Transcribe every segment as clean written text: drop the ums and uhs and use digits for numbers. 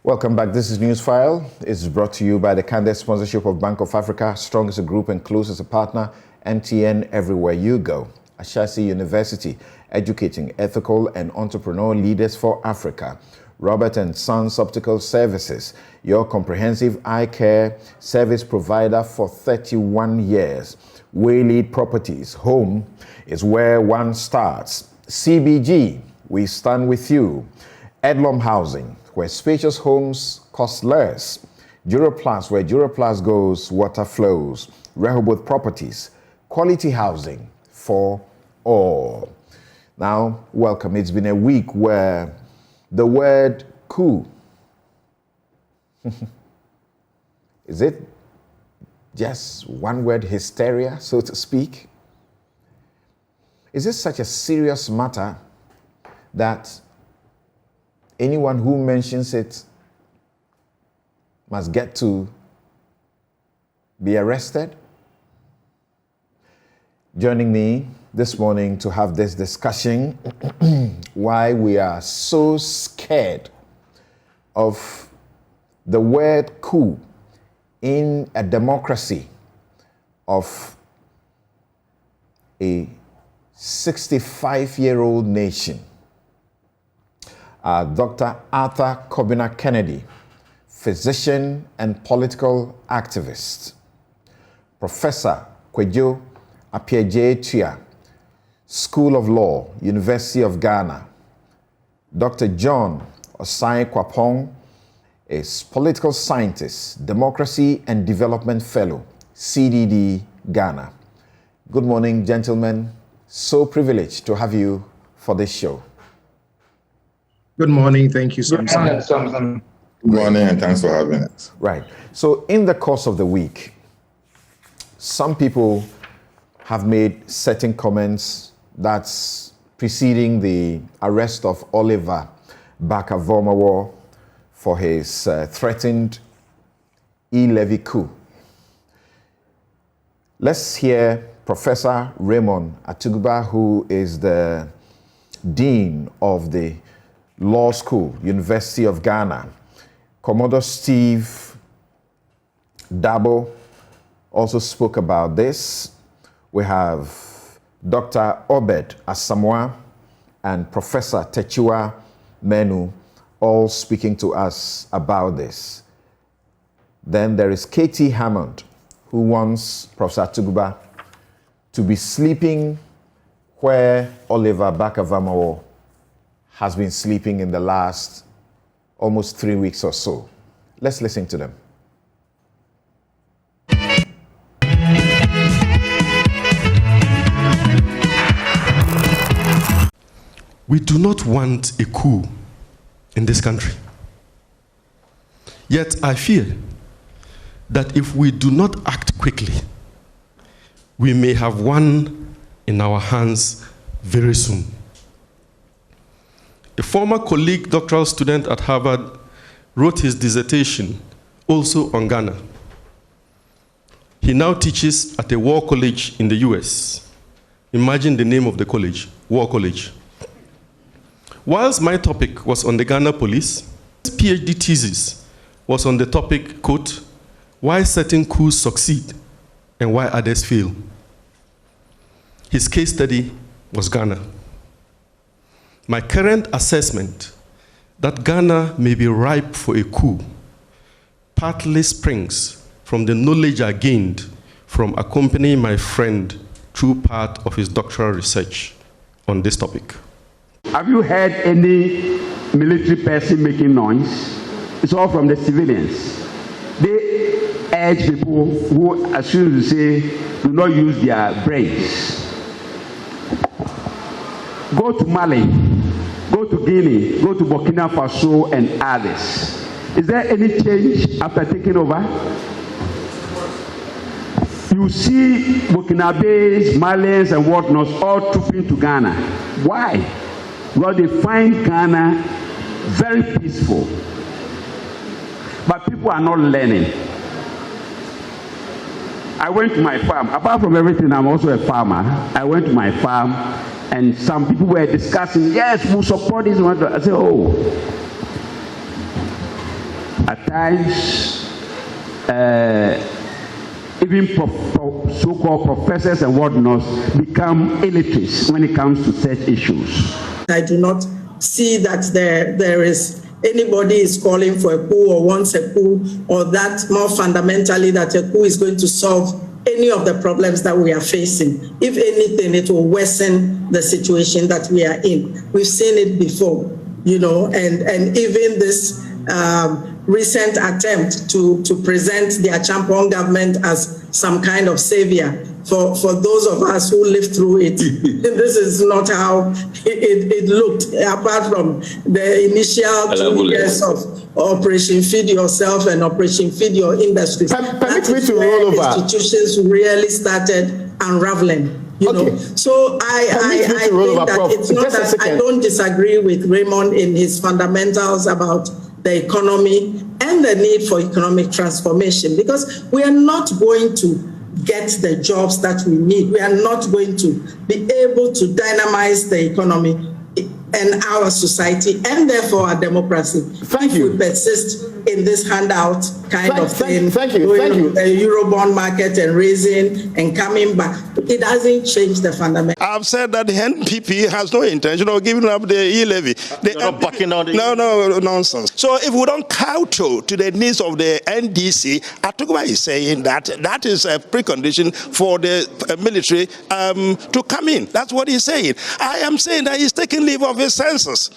Welcome back. This is Newsfile. It's brought to you by the candid sponsorship of Bank of Africa, strong as a group and close as a partner, MTN everywhere you go. Ashasi University, educating ethical and entrepreneurial leaders for Africa. Robert & Sons Optical Services, your comprehensive eye care service provider for 31 years. Waylead Properties, home is where one starts. CBG, we stand with you. Edlom Housing, where spacious homes cost less. Duroplus, where Duroplus goes, water flows. Rehoboth Properties, quality housing for all. Now, welcome. It's been a week where the word coup, is it just one word, hysteria, so to speak? Is this such a serious matter that anyone who mentions it must get to be arrested? Joining me this morning to have this discussion, why we are so scared of the word coup in a democracy of a 65-year-old nation. Dr. Arthur Kobina Kennedy, physician and political activist. Professor Kwejo Appiagyei-Tuah, School of Law, University of Ghana. Dr. John Osai-Kwapong is political scientist, democracy and development fellow, CDD, Ghana. Good morning, gentlemen. So privileged to have you for this show. Good morning. Thank you, Samson. Good morning, and thanks for having us. Right. So in the course of the week, some people have made certain comments that's preceding the arrest of Oliver Barker-Vormawor for his threatened e-levy coup. Let's hear Professor Raymond Atugba, who is the Dean of the Law School, University of Ghana. Commodore Steve Dabo also spoke about this. We have Dr. Obed Asamoah and Professor Techua Menu all speaking to us about this. Then there is Katie Hammond, who wants Professor Atugba to be sleeping where Oliver Barker-Vormawor has been sleeping in the last almost 3 weeks or so. Let's listen to them. We do not want a coup in this country. Yet I fear that if we do not act quickly, we may have one in our hands very soon. A former colleague, doctoral student at Harvard, wrote his dissertation also on Ghana. He now teaches at a war college in the US. Imagine the name of the college, War College. Whilst my topic was on the Ghana police, his PhD thesis was on the topic, quote, why certain coups succeed and why others fail. His case study was Ghana. My current assessment that Ghana may be ripe for a coup partly springs from the knowledge I gained from accompanying my friend through part of his doctoral research on this topic. Have you heard any military person making noise? It's all from the civilians. They urge people who, as soon as you say, do not use their brains. Go to Mali, go to Guinea, go to Burkina Faso and others. Is there any change after taking over? You see Burkinabes, Malians and whatnot all trooping to Ghana. Why? Because they find Ghana very peaceful. But people are not learning. I went to my farm. Apart from everything, I'm also a farmer. I went to my farm and some people were discussing, yes, we'll support this one. I said, oh. At times, even so-called professors and whatnot become illiterates when it comes to such issues. I do not see that there is anybody is calling for a coup or wants a coup, or that more fundamentally that a coup is going to solve any of the problems that we are facing. If anything, it will worsen the situation that we are in. We've seen it before, and even this recent attempt to present the Achampong government as some kind of savior for those of us who lived through it. This is not how it looked, apart from the initial 2 years of Operation Feed Yourself and Operation Feed Your Industry. That is where institutions really started unraveling. So I think that it's not that I don't disagree with Raymond in his fundamentals about the economy and the need for economic transformation, because we are not going to get the jobs that we need. We are not going to be able to dynamize the economy and our society, and therefore our democracy. If we persist in this handout kind of thing, the Eurobond market and raising and coming back, it doesn't change the fundamental. I've said that the NPP has no intention of giving up the e-levy. Not backing out the No, nonsense. So if we don't kowtow to the needs of the NDC, Atugba is saying that is a precondition for the military to come in. That's what he's saying. I am saying that he's taking leave of his senses.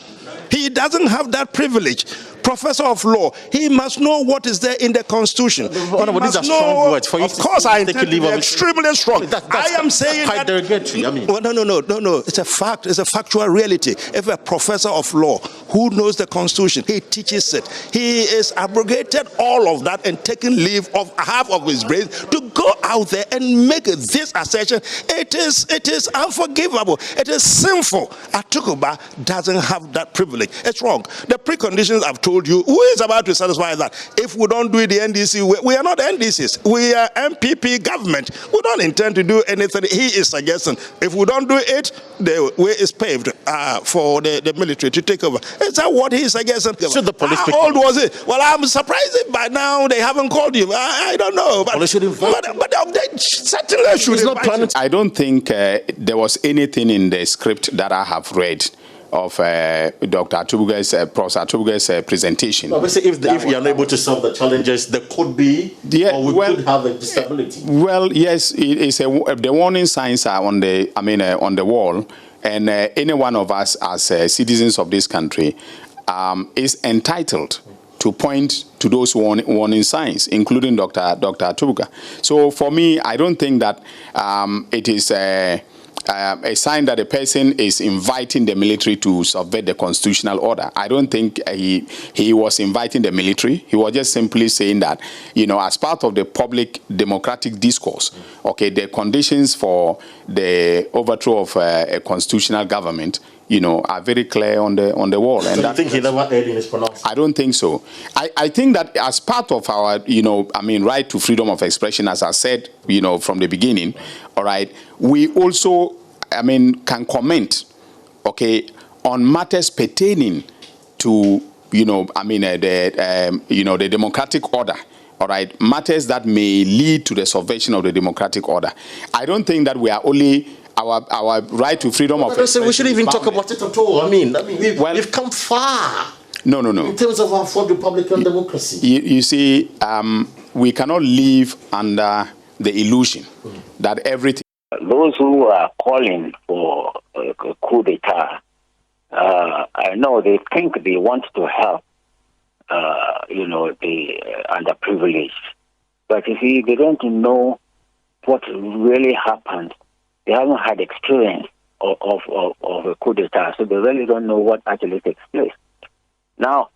He doesn't have that privilege. Professor of law, he must know what is there in the Constitution. These are strong words. For you of course, I intend to be extremely strong. I am saying quite derogatory. I mean, no. It's a fact. It's a factual reality. If a professor of law who knows the Constitution, he teaches it, he is abrogated all of that and taken leave of half of his brain to go out there and make this assertion. It is unforgivable. It is sinful. Atukuba doesn't have that privilege. It's wrong. The preconditions I've told you, who is about to satisfy that? If we don't do it, the NDC, we are not NDCs. We are MPP government. We don't intend to do anything he is suggesting. If we don't do it, the way is paved for the military to take over. Is that what he is suggesting? Should the police How old was it? Well, I'm surprised if by now they haven't called him. I don't know. But they certainly should. I don't think there was anything in the script that I have read of Dr. Atubuga's, Professor Atubuga's presentation. Obviously, if you are unable to solve the challenges, there could be, or we could have a disability. Well, yes, the warning signs are on the, on the wall, and any one of us as citizens of this country is entitled to point to those warning signs, including Dr. Atubuga. So for me, I don't think that it is a sign that a person is inviting the military to subvert the constitutional order. I don't think he was inviting the military. He was just simply saying that, as part of the public democratic discourse, okay, the conditions for the overthrow of a constitutional government, are very clear on the wall. So and you think he never erred in his pronouncement? I don't think so. I think that as part of our, right to freedom of expression, as I said, from the beginning, all right, we also, can comment, okay, on matters pertaining to, the democratic order. All right, matters that may lead to the subversion of the democratic order. I don't think that we are only our right to freedom of expression. We shouldn't even talk about it at all. We've come far. No. In terms of our full Republican democracy. You see, we cannot live under the illusion that everything. Those who are calling for a coup d'etat, I know they think they want to help, the underprivileged. But you see, they don't know what really happened. They haven't had experience of a coup d'etat, so they really don't know what actually takes place. Now,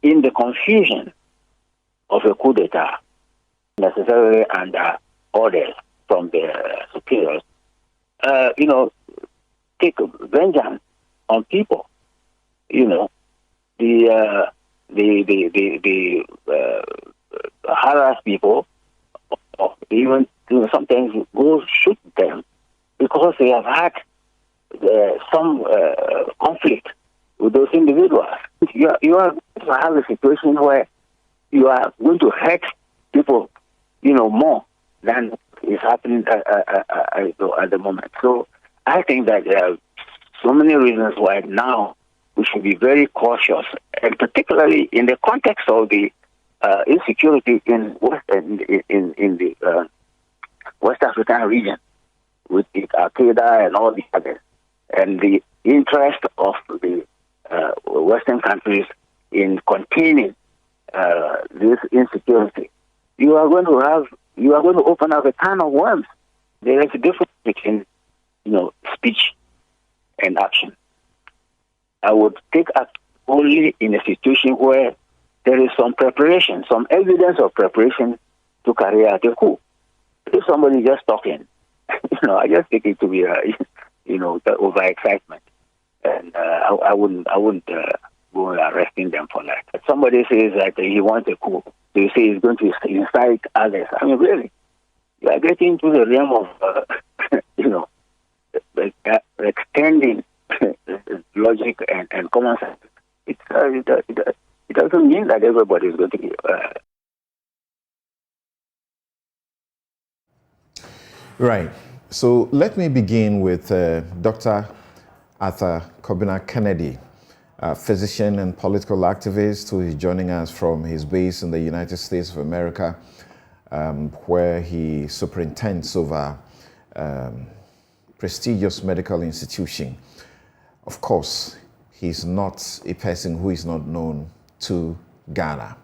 in the confusion of a coup d'etat, necessarily under orders from the superiors, take vengeance on people. The harass people, or even sometimes go shoot them because they have had some conflict with those individuals. You have a situation where, you are going to hurt people, more than is happening at the moment. So I think that there are so many reasons why now we should be very cautious, and particularly in the context of the insecurity in the West African region, with the Al-Qaeda and all the others, and the interest of the Western countries in containing this insecurity. You are going to open up a can of worms. There is a difference between, speech and action. I would take action only in a situation where there is some preparation, some evidence of preparation to carry out a coup. If somebody is just talking, I just take it to be, the overexcitement, and I wouldn't go arresting them for that. If somebody says that he wants a coup, they say he's going to incite others. I mean, really, you are getting into the realm of, extending logic and common sense. It doesn't mean that everybody is going to be. Right. So let me begin with Dr. Arthur Kobina Kennedy, a physician and political activist who is joining us from his base in the United States of America, where he superintends over prestigious medical institution. Of course, he's not a person who is not known to Ghana.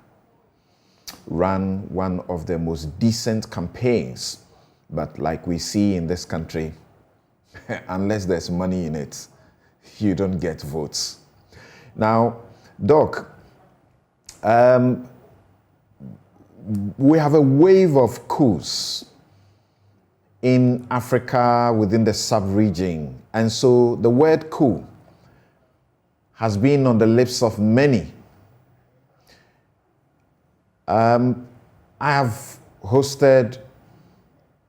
Ran one of the most decent campaigns, but like we see in this country, unless there's money in it, you don't get votes. Now, Doc, we have a wave of coups in Africa within the sub-region, and so the word coup has been on the lips of many. I have hosted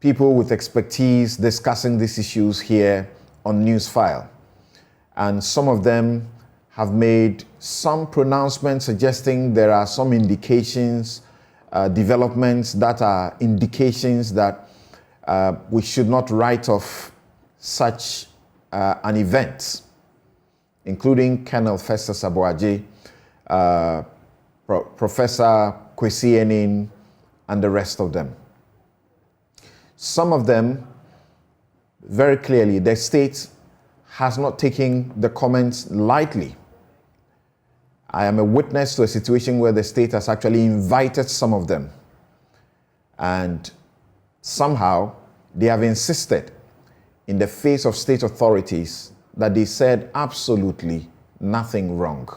people with expertise discussing these issues here on Newsfile, and some of them have made some pronouncements suggesting there are some indications, developments that are indications that we should not write off such an event, including Colonel Festus Aboagye, Professor Kwesi Enin, and the rest of them. Some of them, very clearly, the state has not taken the comments lightly. I am a witness to a situation where the state has actually invited some of them, and somehow they have insisted in the face of state authorities that they said absolutely nothing wrong.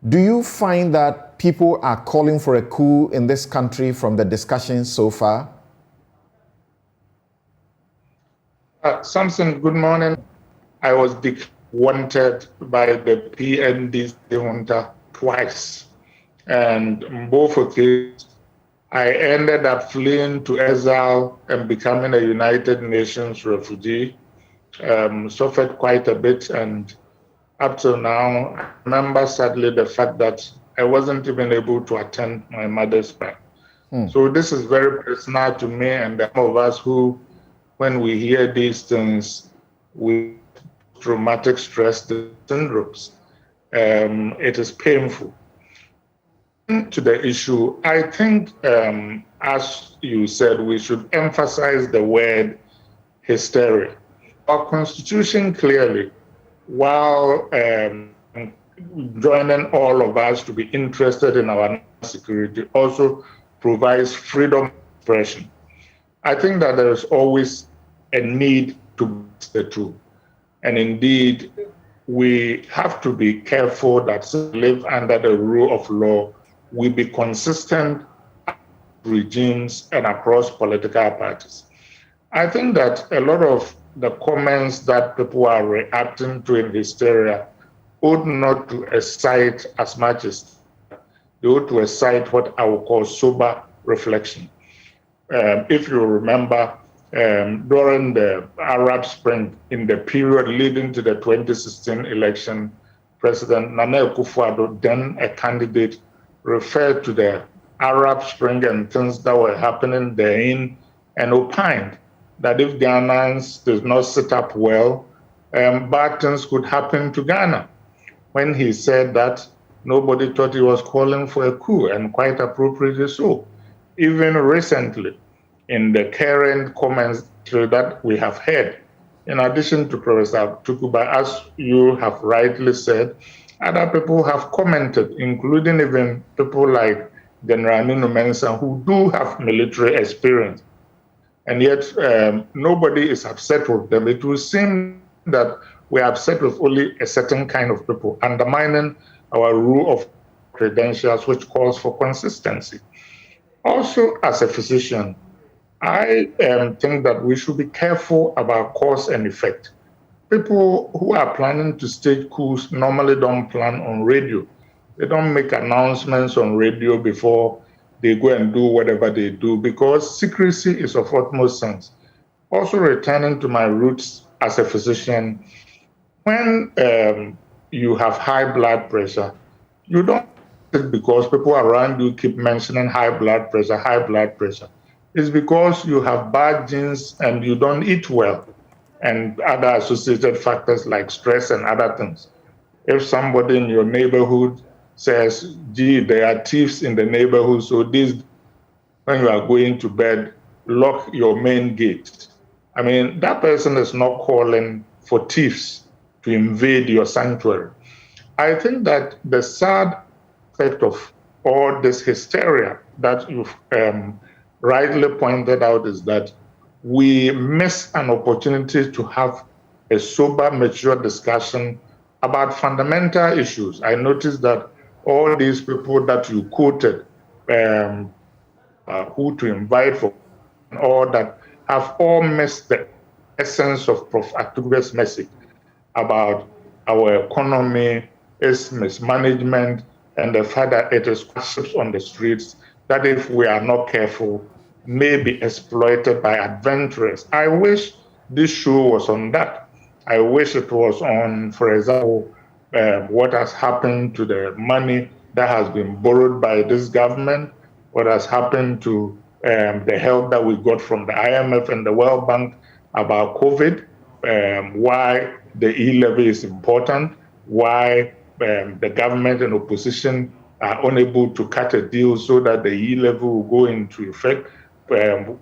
Do you find that people are calling for a coup in this country from the discussions so far? Samson, good morning. I was wanted by the PNDC junta twice, and on both occasions, I ended up fleeing to exile and becoming a United Nations refugee. Suffered quite a bit, and up till now, I remember sadly the fact that I wasn't even able to attend my mother's prayer. So this is very personal to me and some of us who, when we hear these things, we traumatic stress syndromes. It is painful. To the issue, I think, as you said, we should emphasize the word hysteria. Our Constitution clearly, while joining all of us to be interested in our security, also provides freedom of expression. I think that there is always a need to balance the two. And indeed, we have to be careful that to live under the rule of law, we be consistent regimes and across political parties. I think that a lot of the comments that people are reacting to in hysteria ought not to excite as much as they ought to excite what I would call sober reflection. If you remember, during the Arab Spring, in the period leading to the 2016 election, President Nana Akufo-Addo, then a candidate referred to the Arab Spring and things that were happening therein, and opined that if Ghanaians did not sit up well, bad things could happen to Ghana. When he said that, nobody thought he was calling for a coup, and quite appropriately so. Even recently, in the current comments that we have heard, in addition to Professor Tukuba, as you have rightly said, other people have commented, including even people like General Nino Mensah, who do have military experience. And yet, nobody is upset with them. It will seem that we are upset with only a certain kind of people, undermining our rule of credentials, which calls for consistency. Also, as a physician, I think that we should be careful about cause and effect. People who are planning to stage coups normally don't plan on radio. They don't make announcements on radio before they go and do whatever they do, because secrecy is of utmost sense. Also, returning to my roots as a physician, when you have high blood pressure, you don't because people around you keep mentioning high blood pressure, high blood pressure. It's because you have bad genes and you don't eat well, and other associated factors like stress and other things. If somebody in your neighborhood says, gee, there are thieves in the neighborhood, so this, when you are going to bed, lock your main gate. I mean, that person is not calling for thieves to invade your sanctuary. I think that the sad effect of all this hysteria that you've rightly pointed out is that we miss an opportunity to have a sober, mature discussion about fundamental issues. I noticed that all these people that you quoted, who to invite for, all that, have all missed the essence of Prof. Atugube's message about our economy, its mismanagement, and the fact that it is ships on the streets that, if we are not careful, may be exploited by adventurers. I wish this show was on that. I wish it was on, for example, what has happened to the money that has been borrowed by this government, what has happened to the help that we got from the IMF and the World Bank about COVID, why the E-levy is important, why the government and opposition are unable to cut a deal so that the E-levy will go into effect.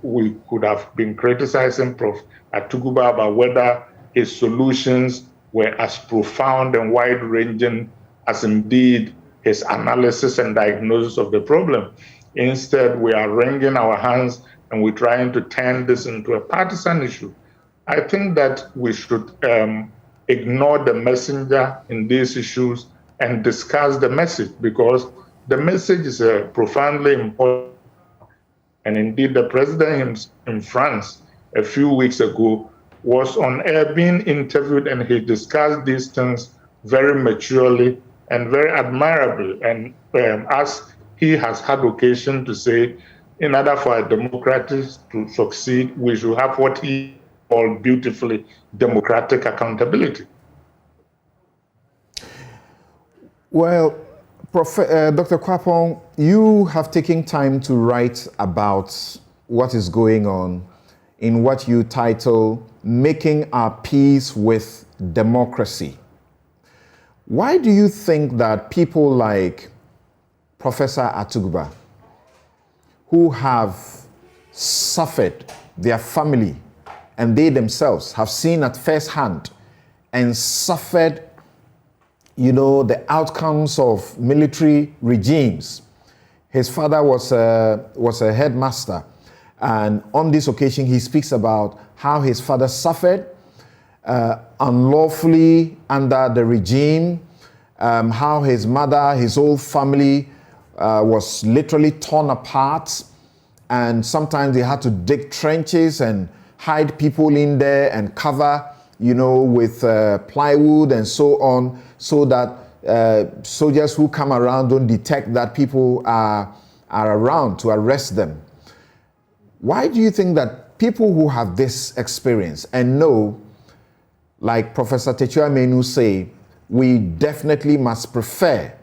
We could have been criticizing Prof. Atuguba about whether his solutions were as profound and wide-ranging as indeed his analysis and diagnosis of the problem. Instead, we are wringing our hands and we're trying to turn this into a partisan issue. I think that we should ignore the messenger in these issues and discuss the message, because the message is profoundly important. And indeed, the president in France a few weeks ago was on air being interviewed, and he discussed these things very maturely and very admirably. And as he has had occasion to say, in order for a democracy to succeed, we should have what he called beautifully democratic accountability. Well, Dr. Kwapong, you have taken time to write about what is going on in what you title Making Our Peace with Democracy. Why do you think that people like Professor Atuguba, who have suffered, their family and they themselves have seen at first hand and suffered, you know, the outcomes of military regimes? His father was a headmaster, and on this occasion he speaks about how his father suffered unlawfully under the regime, how his mother, his whole family was literally torn apart, and sometimes they had to dig trenches and hide people in there and cover, you know, with plywood and so on, so that soldiers who come around don't detect that people are around to arrest them. Why do you think that people who have this experience and know, like Professor Techua Menu say, we definitely must prefer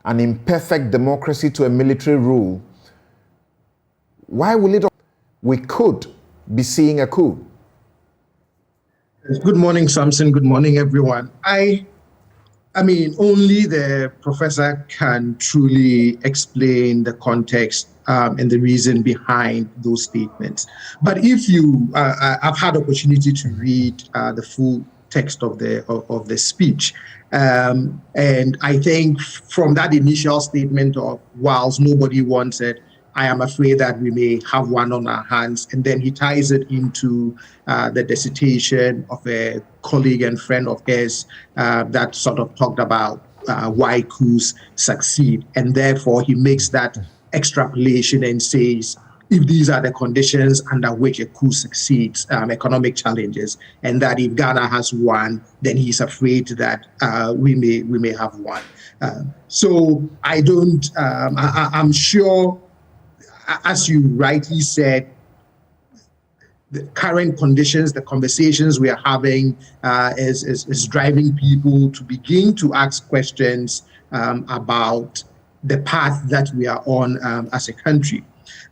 an imperfect democracy to a military rule, why will it? We could be seeing a coup. Good morning, Samson. Good morning, everyone. I mean, only the professor can truly explain the context and the reason behind those statements. But if you, I've had opportunity to read the full text of the speech, and I think from that initial statement of whilst nobody wants it, I am afraid that we may have one on our hands. And then he ties it into the dissertation of a colleague and friend of his that sort of talked about why coups succeed. And therefore, he makes that extrapolation and says, if these are the conditions under which a coup succeeds, economic challenges, and that if Ghana has one, then he's afraid that we may have one. So I don't, I'm sure, as you rightly said, the current conditions, the conversations we are having is driving people to begin to ask questions about the path that we are on as a country.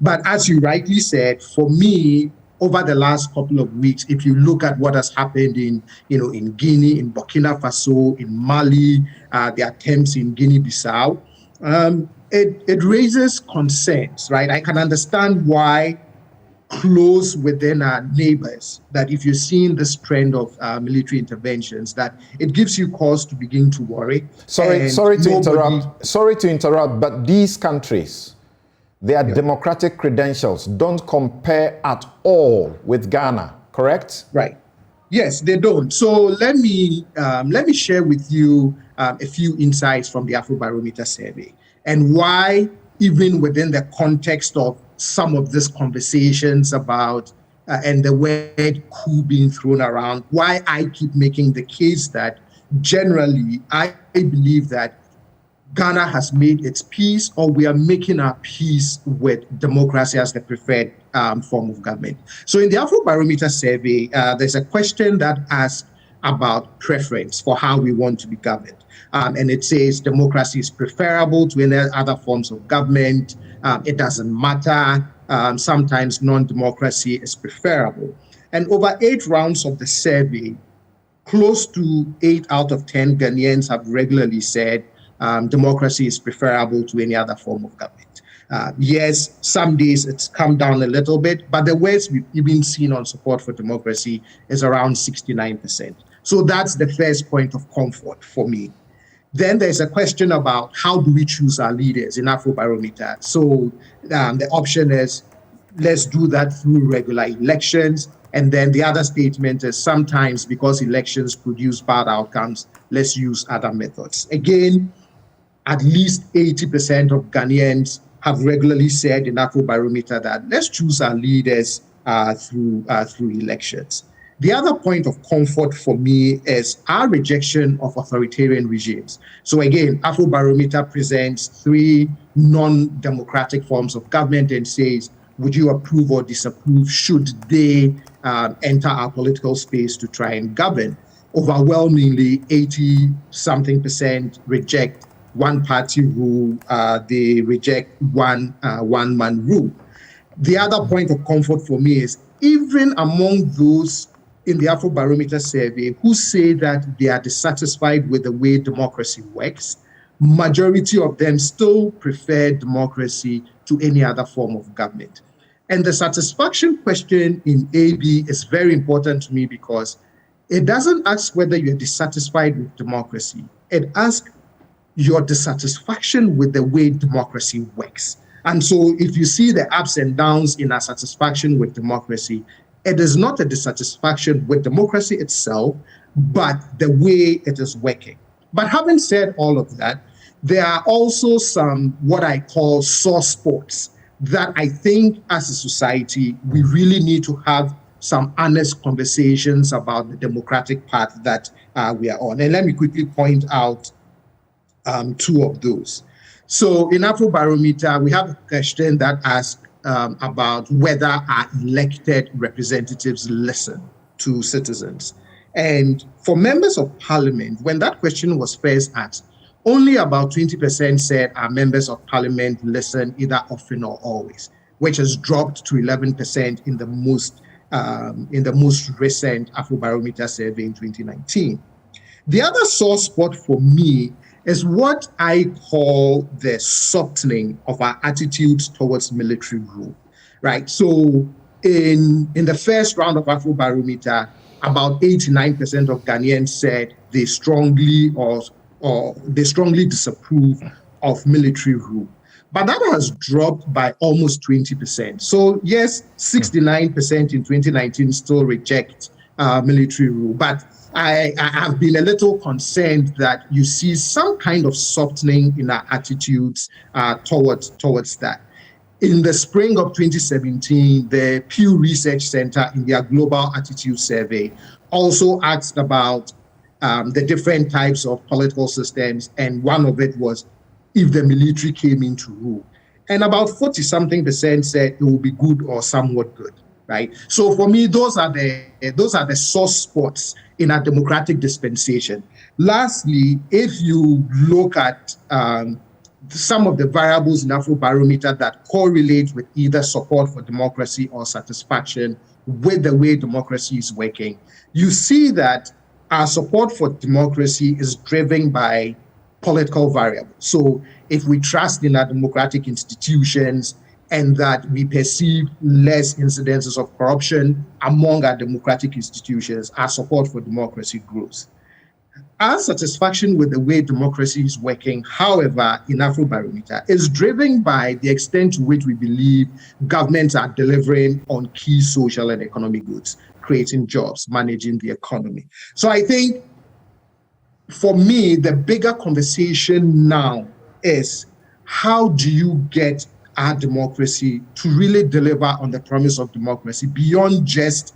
But as you rightly said, for me, over the last couple of weeks, if you look at what has happened in Guinea, in Burkina Faso, in Mali, the attempts in Guinea-Bissau, it raises concerns, right? I can understand why close within our neighbors, that if you're seeing this trend of military interventions, that it gives you cause to begin to worry. Sorry to interrupt, but these countries, their democratic credentials don't compare at all with Ghana, correct? Right. Yes, they don't. So let me share with you a few insights from the Afrobarometer survey, and why, even within the context of some of these conversations about and the word coup being thrown around, why I keep making the case that generally I believe that Ghana has made its peace, or we are making our peace with democracy as the preferred form of government. So in the Afrobarometer survey, there's a question that asks about preference for how we want to be governed. And it says democracy is preferable to any other forms of government. It doesn't matter. Sometimes non-democracy is preferable. And over 8 rounds of the survey, close to 8 out of 10 Ghanaians have regularly said democracy is preferable to any other form of government. Yes, some days it's come down a little bit, but the worst we've even seen on support for democracy is around 69%. So that's the first point of comfort for me. Then there's a question about how do we choose our leaders in Afrobarometer. So the option is, let's do that through regular elections. And then the other statement is sometimes because elections produce bad outcomes, let's use other methods. Again, at least 80% of Ghanaians have regularly said in Afrobarometer that let's choose our leaders through elections. The other point of comfort for me is our rejection of authoritarian regimes. So again, Afrobarometer presents 3 non-democratic forms of government and says, would you approve or disapprove should they enter our political space to try and govern? Overwhelmingly, 80-something% reject one-party rule. They reject one-man rule. The other point of comfort for me is even among those in the Afrobarometer survey who say that they are dissatisfied with the way democracy works, majority of them still prefer democracy to any other form of government. And the satisfaction question in AB is very important to me because it doesn't ask whether you're dissatisfied with democracy. It asks your dissatisfaction with the way democracy works. And so if you see the ups and downs in our satisfaction with democracy, it is not a dissatisfaction with democracy itself, but the way it is working. But having said all of that, there are also some what I call sore spots that I think as a society, we really need to have some honest conversations about the democratic path that we are on. And let me quickly point out 2 of those. So in Afrobarometer, we have a question that asks about whether our elected representatives listen to citizens. And for members of parliament, when that question was first asked, only about 20% said our members of parliament listen either often or always, which has dropped to 11% in the most recent Afrobarometer survey in 2019. The other sore spot for me is what I call the softening of our attitudes towards military rule, right? So in the first round of Afrobarometer, about 89% of Ghanaians said they strongly disapprove of military rule. But that has dropped by almost 20%. So yes, 69% in 2019 still reject military rule. But I have been a little concerned that you see some kind of softening in our attitudes towards that. In the spring of 2017, the Pew Research Center in their Global Attitude Survey also asked about the different types of political systems, and one of it was if the military came into rule. And about 40-something% said it would be good or somewhat good, right? So for me, those are the sore spots in our democratic dispensation. Lastly, if you look at some of the variables in Afrobarometer that correlate with either support for democracy or satisfaction with the way democracy is working, you see that our support for democracy is driven by political variables. So if we trust in our democratic institutions and that we perceive less incidences of corruption among our democratic institutions, our support for democracy grows. Our satisfaction with the way democracy is working, however, in Afrobarometer is driven by the extent to which we believe governments are delivering on key social and economic goods, creating jobs, managing the economy. So I think for me, the bigger conversation now is how do you get our democracy to really deliver on the promise of democracy beyond just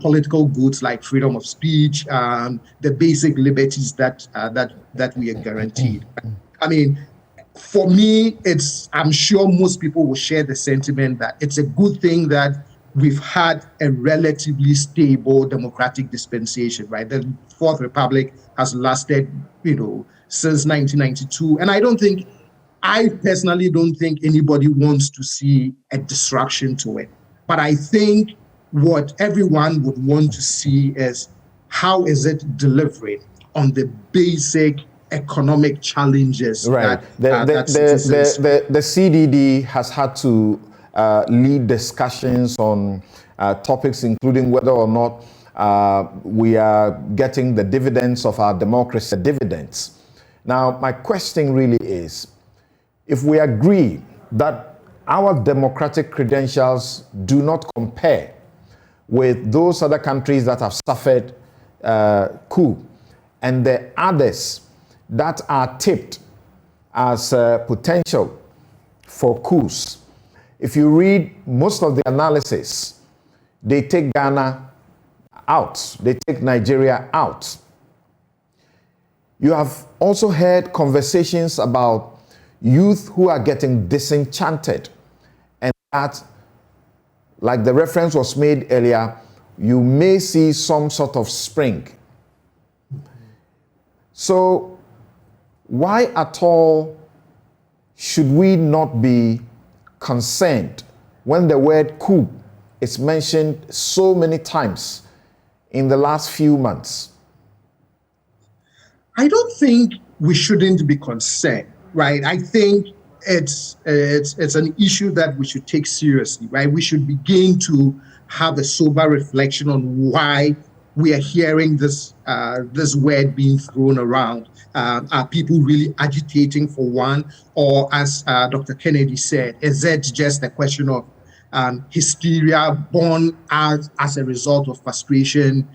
political goods like freedom of speech, the basic liberties that we are guaranteed. I mean, for me, I'm sure most people will share the sentiment that it's a good thing that we've had a relatively stable democratic dispensation, right? The Fourth Republic has lasted, since 1992. And I personally don't think anybody wants to see a disruption to it. But I think what everyone would want to see is how is it delivering on the basic economic challenges. Right. The CDD has had to lead discussions on topics including whether or not we are getting the dividends of our democracy, dividends. Now, my question really is, if we agree that our democratic credentials do not compare with those other countries that have suffered coup, and the others that are tipped as potential for coups, if you read most of the analysis, they take Ghana out, they take Nigeria out. You have also heard conversations about youth who are getting disenchanted, and that, like the reference was made earlier, you may see some sort of spring. So why at all should we not be concerned when the word coup is mentioned so many times in the last few months? I don't think we shouldn't be concerned, right? I think it's an issue that we should take seriously, right? We should begin to have a sober reflection on why we are hearing this word being thrown around. Are people really agitating for one? Or as Dr. Kennedy said, is it just a question of hysteria born as a result of frustration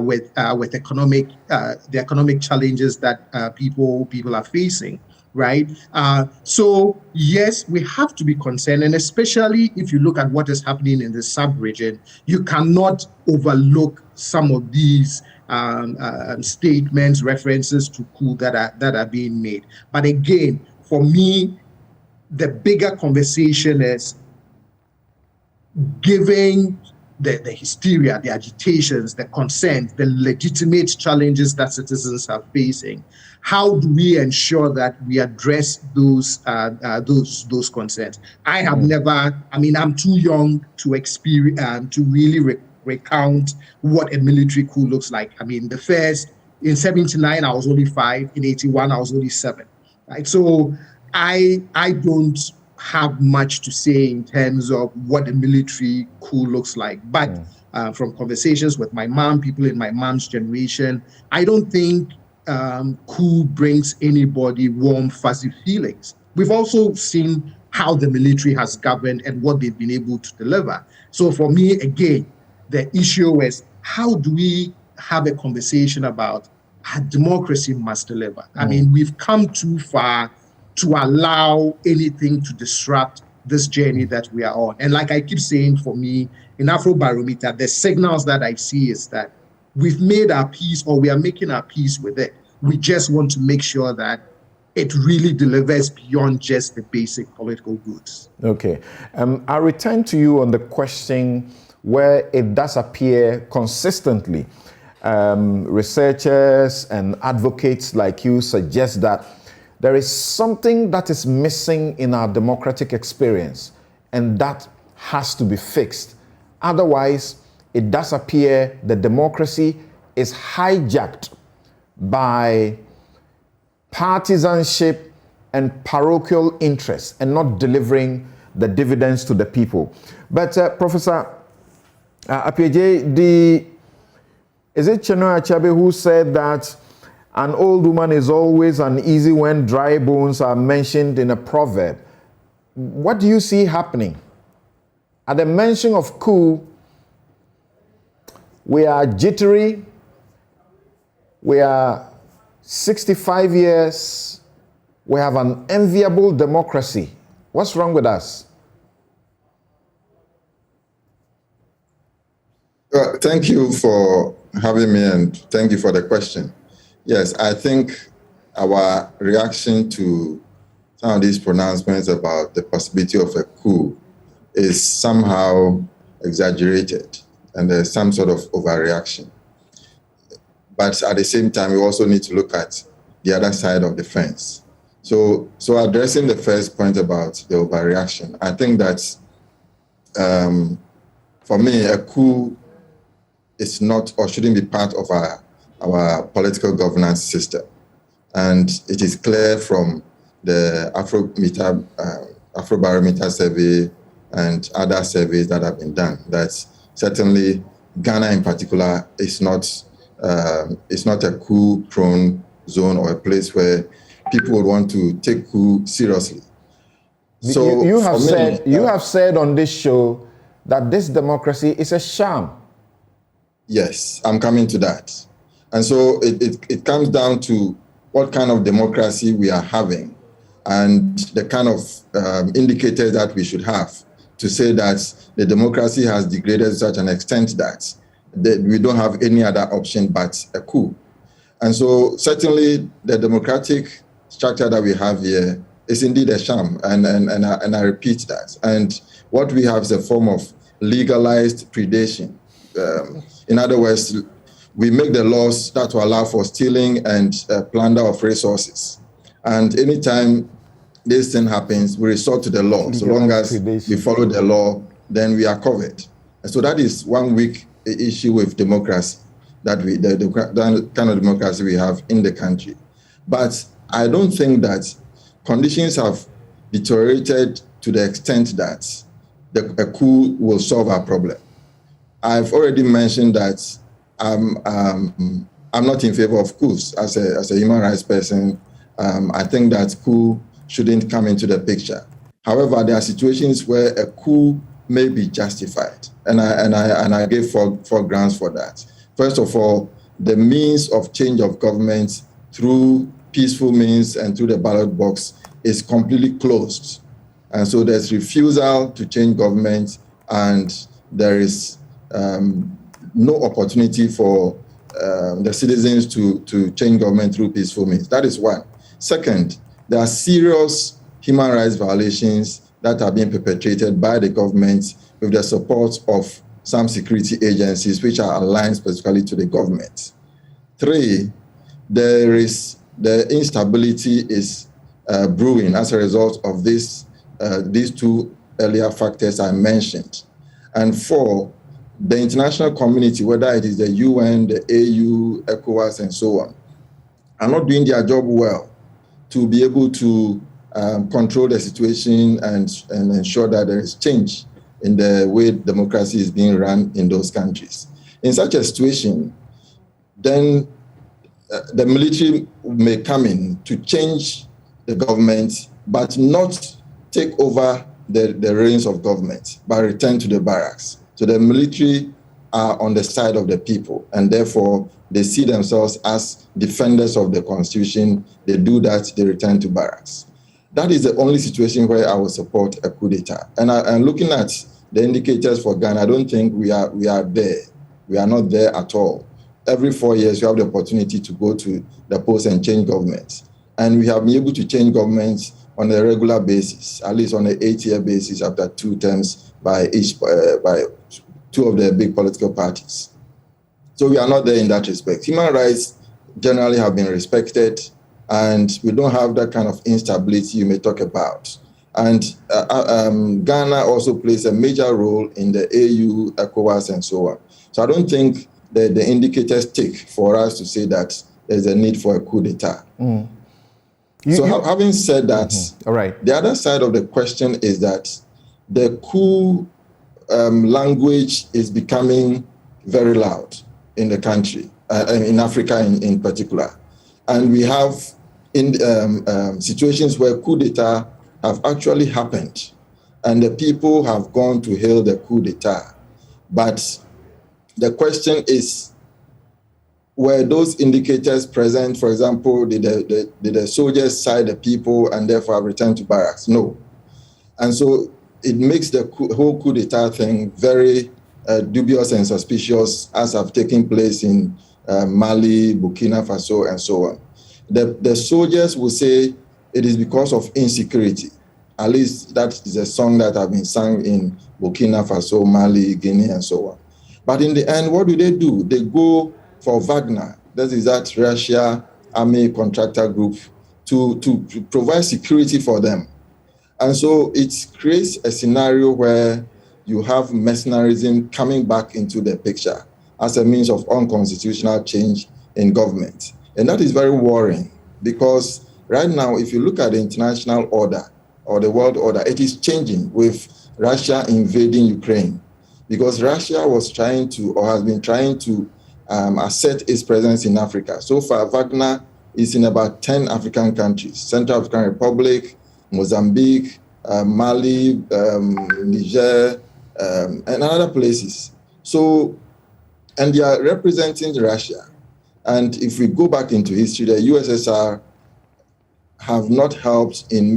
with the economic challenges that people are facing, right? So yes, we have to be concerned, and especially if you look at what is happening in the sub-region, you cannot overlook some of these statements, references to coup that are being made. But again, for me, the bigger conversation is giving the hysteria, the agitations, the concerns, the legitimate challenges that citizens are facing. How do we ensure that we address those concerns? I have never. I mean, I'm too young to experience to really recount what a military coup looks like. I mean, the first in '79, I was only 5. In '81, I was only 7. Right, so I don't have much to say in terms of what a military coup looks like. But from conversations with my mom, people in my mom's generation, I don't think coup brings anybody warm, fuzzy feelings. We've also seen how the military has governed and what they've been able to deliver. So for me, again, the issue is how do we have a conversation about how democracy must deliver? I mean, we've come too far to allow anything to disrupt this journey that we are on. And like I keep saying, for me, in Afrobarometer, the signals that I see is that we've made our peace, or we are making our peace with it. We just want to make sure that it really delivers beyond just the basic political goods. Okay. I'll return to you on the question where it does appear consistently. Researchers and advocates like you suggest that there is something that is missing in our democratic experience, and that has to be fixed. Otherwise, it does appear that democracy is hijacked by partisanship and parochial interests and not delivering the dividends to the people. But Professor Appiagyei, is it Chinua Achebe who said that an old woman is always uneasy when dry bones are mentioned in a proverb? What do you see happening? At the mention of coup, we are jittery, we are 65 years, we have an enviable democracy. What's wrong with us? Thank you for having me, and thank you for the question. Yes, I think our reaction to some of these pronouncements about the possibility of a coup is somehow exaggerated, and there's some sort of overreaction. But at the same time, we also need to look at the other side of the fence. So addressing the first point about the overreaction, I think that for me, a coup is not or shouldn't be part of our political governance system. And it is clear from the Afrobarometer survey and other surveys that have been done that certainly Ghana in particular is not a coup-prone zone or a place where people would want to take coup seriously. So you have said on this show that this democracy is a sham. Yes, I'm coming to that. And so it comes down to what kind of democracy we are having and the kind of indicators that we should have to say that the democracy has degraded to such an extent that we don't have any other option but a coup. And so certainly the democratic structure that we have here is indeed a sham, and I repeat that. And what we have is a form of legalized predation. In other words, we make the laws that will allow for stealing and plunder of resources. And anytime this thing happens, we resort to the law. So long as we follow the law, then we are covered. And so that is one weak issue with democracy, that the kind of democracy we have in the country. But I don't think that conditions have deteriorated to the extent that a coup will solve our problem. I've already mentioned that I'm not in favor of coups as a human rights person. I think that coup shouldn't come into the picture. However, there are situations where a coup may be justified, and I gave four grounds for that. First of all, the means of change of government through peaceful means and through the ballot box is completely closed, and so there's refusal to change government, and there is no opportunity for the citizens to change government through peaceful means. That is one. Second, there are serious human rights violations that are being perpetrated by the government with the support of some security agencies which are aligned specifically to the government. 3, the instability is brewing as a result of these 2 earlier factors I mentioned. And 4, the international community, whether it is the UN, the AU, ECOWAS, and so on, are not doing their job well to be able to control the situation and ensure that there is change in the way democracy is being run in those countries. In such a situation, then the military may come in to change the government, but not take over the reins of government, but return to the barracks. So the military are on the side of the people, and therefore they see themselves as defenders of the constitution. They do that, they return to barracks. That is the only situation where I will support a coup d'etat. And looking at the indicators for Ghana, I don't think we are there. We are not there at all. Every 4 years, you have the opportunity to go to the polls and change governments. And we have been able to change governments on a regular basis, at least on an 8-year basis after 2 terms by 2 of the big political parties. So we are not there in that respect. Human rights generally have been respected, and we don't have that kind of instability you may talk about. And Ghana also plays a major role in the AU, ECOWAS, and so on. So I don't think that the indicators take for us to say that there's a need for a coup d'etat. Having said that, all right. The other side of the question is that the coup language is becoming very loud in the country, in Africa in particular. And we have situations where coup d'etat have actually happened, and the people have gone to hail the coup d'etat. But the question is, were those indicators present? For example, did the soldiers side the people and therefore have returned to barracks? No. And so it makes the whole coup d'etat thing very dubious and suspicious, as have taken place in Mali, Burkina Faso, and so on. The soldiers will say it is because of insecurity. At least that is a song that have been sung in Burkina Faso, Mali, Guinea, and so on. But in the end, what do? They go for Wagner, that is that Russia army contractor group, to provide security for them. And so it creates a scenario where you have mercenarism coming back into the picture as a means of unconstitutional change in government. And that is very worrying, because right now, if you look at the international order or the world order, it is changing with Russia invading Ukraine, because Russia was trying to, or has been trying to, assert its presence in Africa. So far, Wagner is in about 10 African countries: Central African Republic, Mozambique, Mali, Niger, and other places. So, and they are representing Russia. And if we go back into history, the USSR have not helped in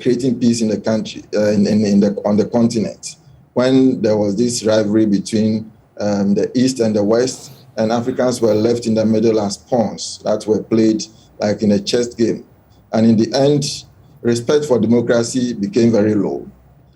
creating peace in the country, on the continent. When there was this rivalry between the East and the West, and Africans were left in the middle as pawns that were played like in a chess game. And in the end, respect for democracy became very low.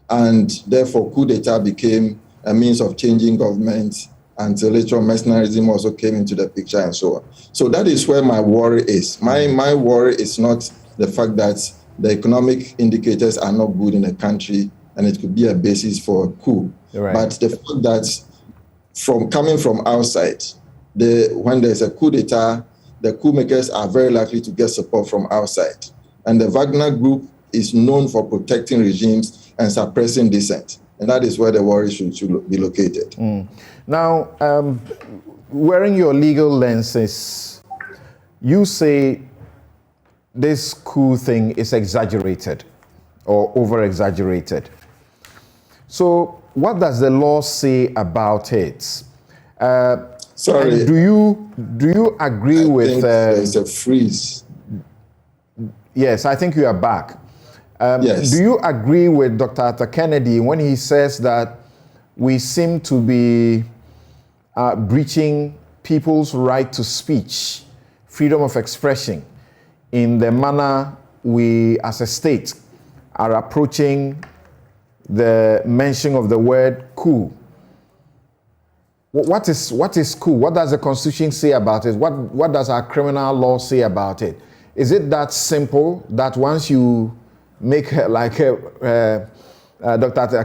And therefore, coup d'etat became a means of changing government, until later mercenarism also came into the picture and so on. So that is where my worry is. My worry is not the fact that the economic indicators are not good in the country and it could be a basis for a coup. Right. But the fact that coming from outside, when there's a coup d'etat, the coup makers are very likely to get support from outside. And the Wagner group is known for protecting regimes and suppressing dissent. And that is where the worry should be located. Now, wearing your legal lenses, you say this coup thing is exaggerated or over-exaggerated. So what does the law say about it? Sorry. Do you agree with... think there's a freeze. Yes, I think you are back. Yes. Do you agree with Dr. Arthur Kennedy when he says that we seem to be breaching people's right to speech, freedom of expression, in the manner we as a state are approaching the mention of the word coup? What is coup? What does the Constitution say about it? What does our criminal law say about it? Is it that simple that once you make, like Dr.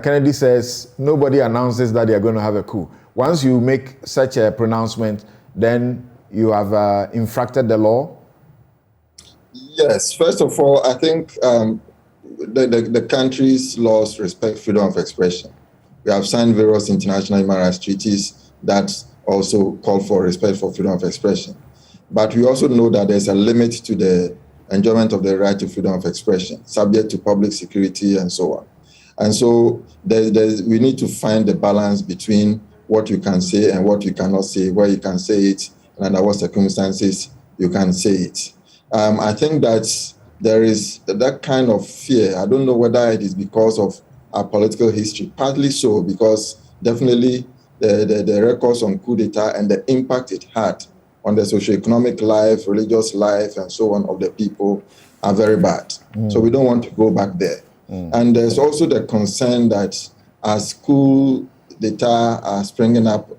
Kennedy says, nobody announces that they are going to have a coup. Once you make such a pronouncement, then you have infracted the law? Yes. First of all, I think the country's laws respect freedom of expression. We have signed various international human rights treaties that also call for respect for freedom of expression. But we also know that there's a limit to the enjoyment of the right to freedom of expression, subject to public security and so on. And so we need to find the balance between what you can say and what you cannot say, where you can say it, and under what circumstances you can say it. I think that there is that kind of fear. I don't know whether it is because of our political history, partly so, because definitely the records on coup d'etat and the impact it had on the socioeconomic life, religious life, and so on of the people are very bad. So we don't want to go back there. And there's also the concern that as coup d'etat are springing up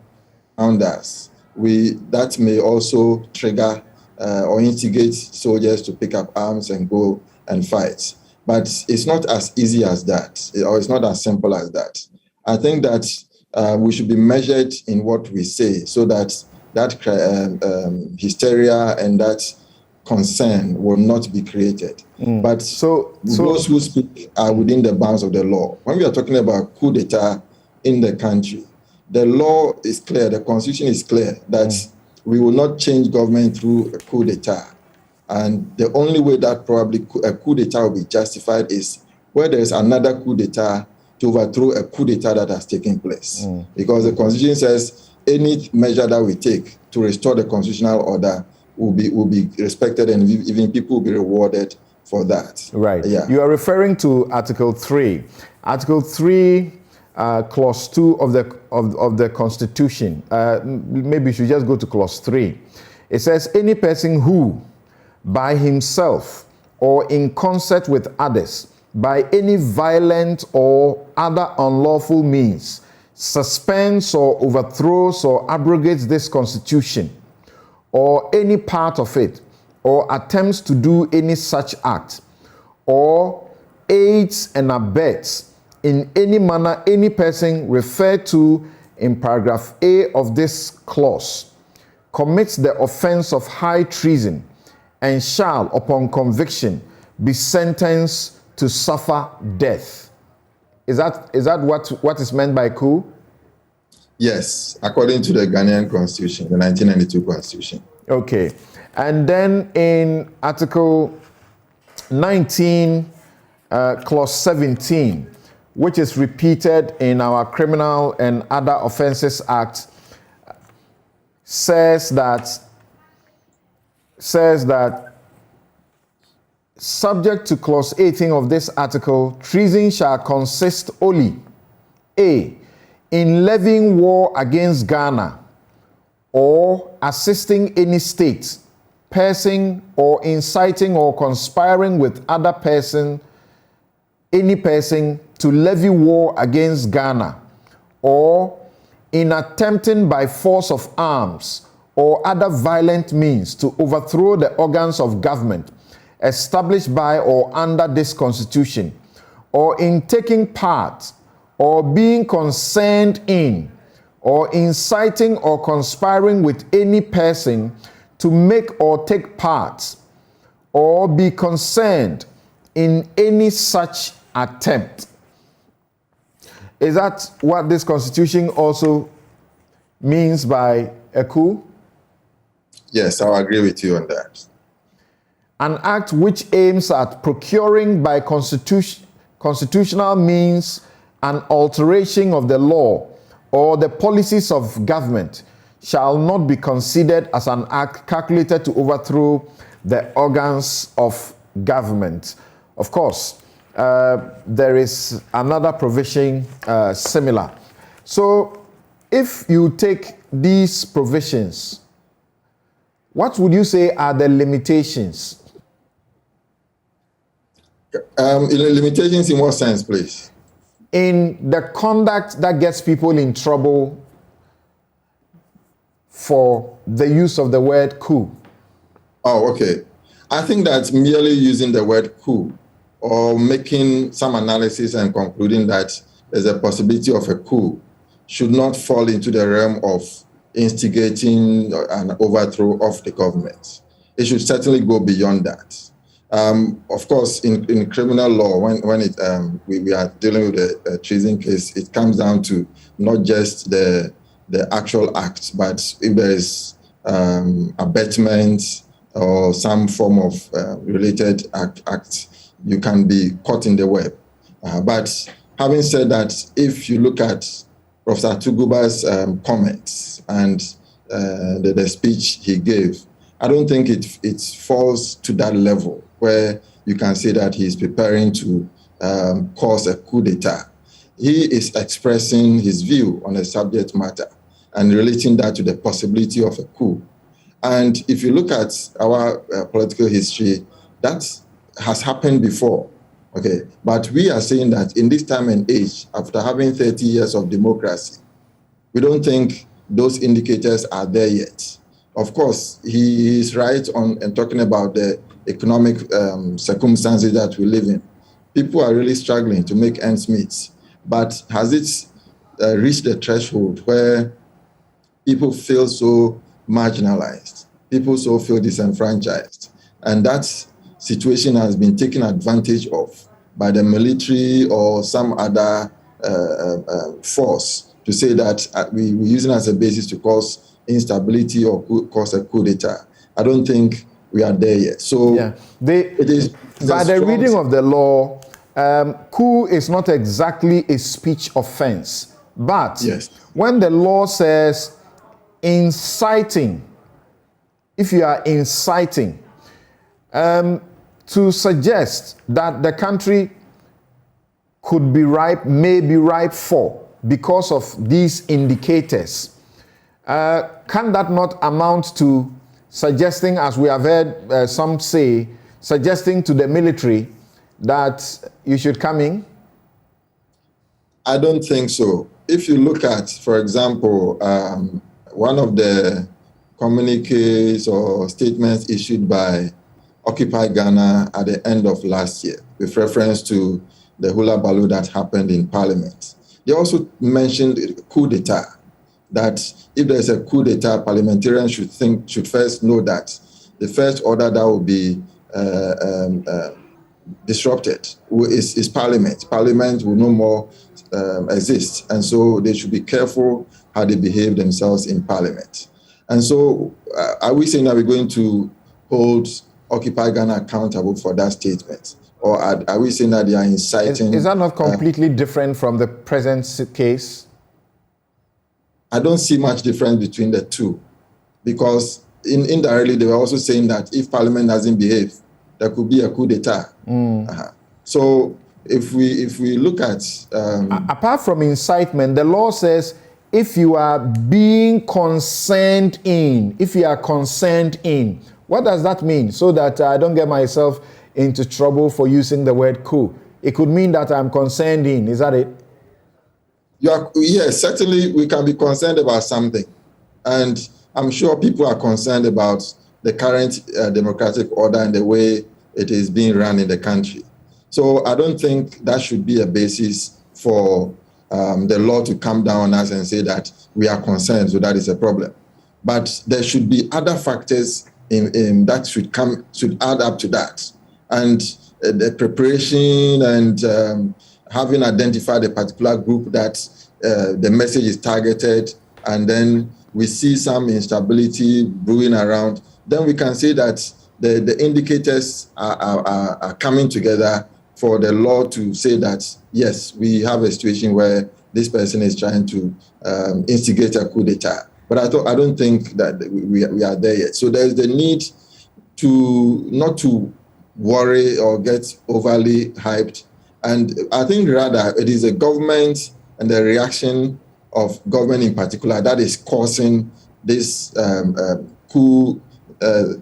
around us, that may also trigger or instigate soldiers to pick up arms and go and fight. But it's not as easy as that, or it's not as simple as that. I think that we should be measured in what we say so that hysteria and that concern will not be created. But those who speak are within the bounds of the law. When we are talking about coup d'etat in the country, the law is clear, the constitution is clear that we will not change government through a coup d'etat. And the only way that probably a coup d'etat will be justified is where there is another coup d'etat to overthrow a coup d'etat that has taken place. Because the constitution says any measure that we take to restore the constitutional order will be respected, and even people will be rewarded for that. Right. Yeah. You are referring to Article 3. Article 3, Clause 2 of the Constitution. Maybe you should just go to Clause 3. It says, any person who, by himself or in concert with others, by any violent or other unlawful means, suspends or overthrows or abrogates this Constitution, or any part of it, or attempts to do any such act, or aids and abets in any manner any person referred to in paragraph A of this clause, commits the offense of high treason, and shall, upon conviction, be sentenced to suffer death. Is that what is meant by coup? Yes, according to the Ghanaian Constitution, the 1992 Constitution. Okay. And then in Article 19, Clause 17, which is repeated in our Criminal and Other Offences Act, says that subject to Clause 18 of this article, treason shall consist only, A, in levying war against Ghana, or assisting any state, person, or inciting or conspiring with other person, any person, to levy war against Ghana, or in attempting by force of arms or other violent means to overthrow the organs of government established by or under this Constitution, or in taking part or being concerned in, or inciting or conspiring with any person to make or take part, or be concerned in any such attempt. Is that what this Constitution also means by a coup? Yes, I'll agree with you on that. An act which aims at procuring by constitutional means an alteration of the law or the policies of government shall not be considered as an act calculated to overthrow the organs of government. Of course, there is another provision similar. So if you take these provisions, what would you say are the limitations? Limitations in what sense, please? In the conduct that gets people in trouble for the use of the word coup? Oh, okay. I think that merely using the word coup or making some analysis and concluding that there's a possibility of a coup should not fall into the realm of instigating an overthrow of the government. It should certainly go beyond that. Of course, in criminal law, when we are dealing with a treason case, it comes down to not just the actual act, but if there is abetment or some form of related act, you can be caught in the web. But having said that, if you look at Professor Tuguba's comments and the speech he gave, I don't think it falls to that level where you can say that he's preparing to cause a coup d'etat. He is expressing his view on a subject matter and relating that to the possibility of a coup. And if you look at our political history, that has happened before. Okay, but we are saying that in this time and age, after having 30 years of democracy, we don't think those indicators are there yet. Of course, he is right on talking about the economic circumstances that we live in. People are really struggling to make ends meet. But has it reached the threshold where people feel so marginalized, people so feel disenfranchised, and that situation has been taken advantage of by the military or some other force to say that we're using as a basis to cause instability or cause a coup d'etat? I don't think we are there yet. So yeah. it is by the reading of the law, coup is not exactly a speech offense, but yes, when the law says inciting, if you are inciting, to suggest that the country could be ripe, may be ripe for, because of these indicators, can that not amount to suggesting, as we have heard some say, suggesting to the military that you should come in? I don't think so. If you look at, for example, one of the communiques or statements issued by Occupy Ghana at the end of last year, with reference to the hula baloo that happened in Parliament, they also mentioned coup d'etat, that if there's a coup d'etat, parliamentarians should first know that the first order that will be disrupted is Parliament. Parliament will no more exist, and so they should be careful how they behave themselves in Parliament. And so are we saying that we're going to hold Occupy Ghana accountable for that statement? Or are we saying that they are inciting? Is that not completely different from the present case? I don't see much difference between the two, because indirectly they were also saying that if Parliament doesn't behave, there could be a coup d'etat. So if we look at apart from incitement, the law says if you are being concerned in, if you are concerned in, what does that mean? So that I don't get myself into trouble for using the word coup. It could mean that I'm concerned in. Is that it? Yes, certainly we can be concerned about something. And I'm sure people are concerned about the current democratic order and the way it is being run in the country. So I don't think that should be a basis for the law to come down on us and say that we are concerned, so that is a problem. But there should be other factors in that should add up to that. And the preparation and having identified a particular group that the message is targeted, and then we see some instability brewing around, then we can say that the indicators are coming together for the law to say that, yes, we have a situation where this person is trying to instigate a coup d'etat. But I don't think that we are there yet. So there's the need not to worry or get overly hyped. And I think rather it is the government and the reaction of government in particular that is causing this coup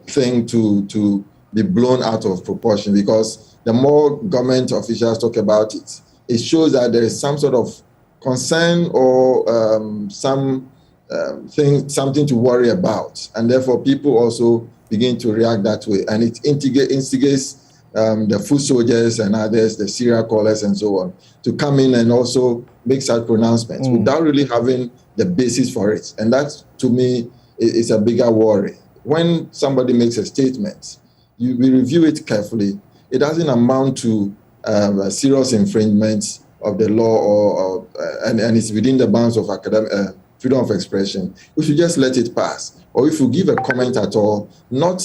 thing to be blown out of proportion, because the more government officials talk about it, it shows that there is some sort of concern or some something to worry about. And therefore, people also begin to react that way. And it instigates the foot soldiers and others, the serial callers and so on, to come in and also make such pronouncements without really having the basis for it. And that, to me, is a bigger worry. When somebody makes a statement, we review it carefully. It doesn't amount to a serious infringement of the law, and it's within the bounds of academic freedom of expression. We should just let it pass. Or if you give a comment at all, not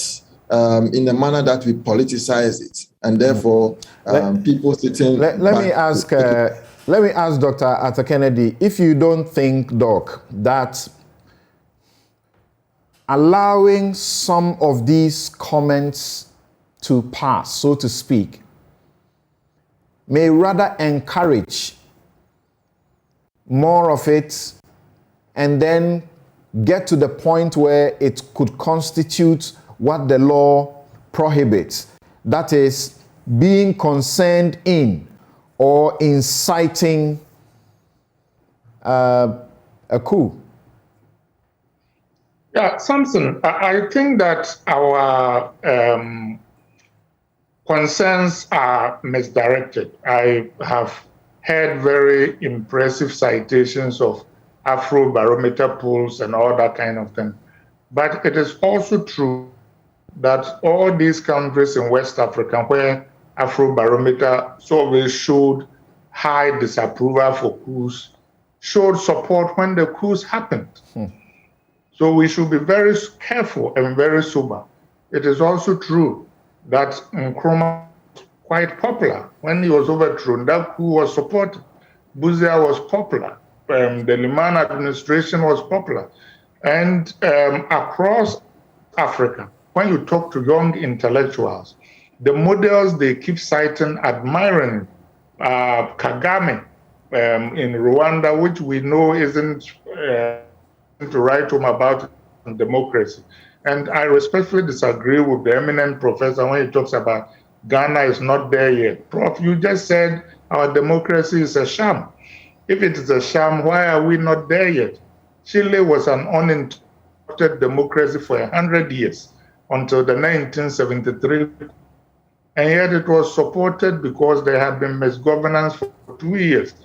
in a manner that we politicize it, and therefore people sitting. Let me ask Dr. Arthur Kennedy, if you don't think, Doc, that allowing some of these comments to pass, so to speak, may rather encourage more of it and then get to the point where it could constitute what the law prohibits. That is, being concerned in or inciting a coup. Yeah, Samson, I think that our concerns are misdirected. I have heard very impressive citations of Afrobarometer polls and all that kind of thing. But it is also true that all these countries in West Africa where Afrobarometer surveys showed high disapproval for coups, showed support when the coups happened. So we should be very careful and very sober. It is also true that Nkrumah was quite popular. When he was overthrown, that coup was supported. Buzia was popular. The Liman administration was popular. And across Africa, when you talk to young intellectuals, the models they keep citing, admiring, Kagame in Rwanda, which we know isn't to write home about democracy. And I respectfully disagree with the eminent professor when he talks about Ghana is not there yet. Prof, you just said our democracy is a sham. If it is a sham, why are we not there yet? Chile was an uninterrupted democracy for 100 years until the 1973, and yet it was supported because there had been misgovernance for 2 years.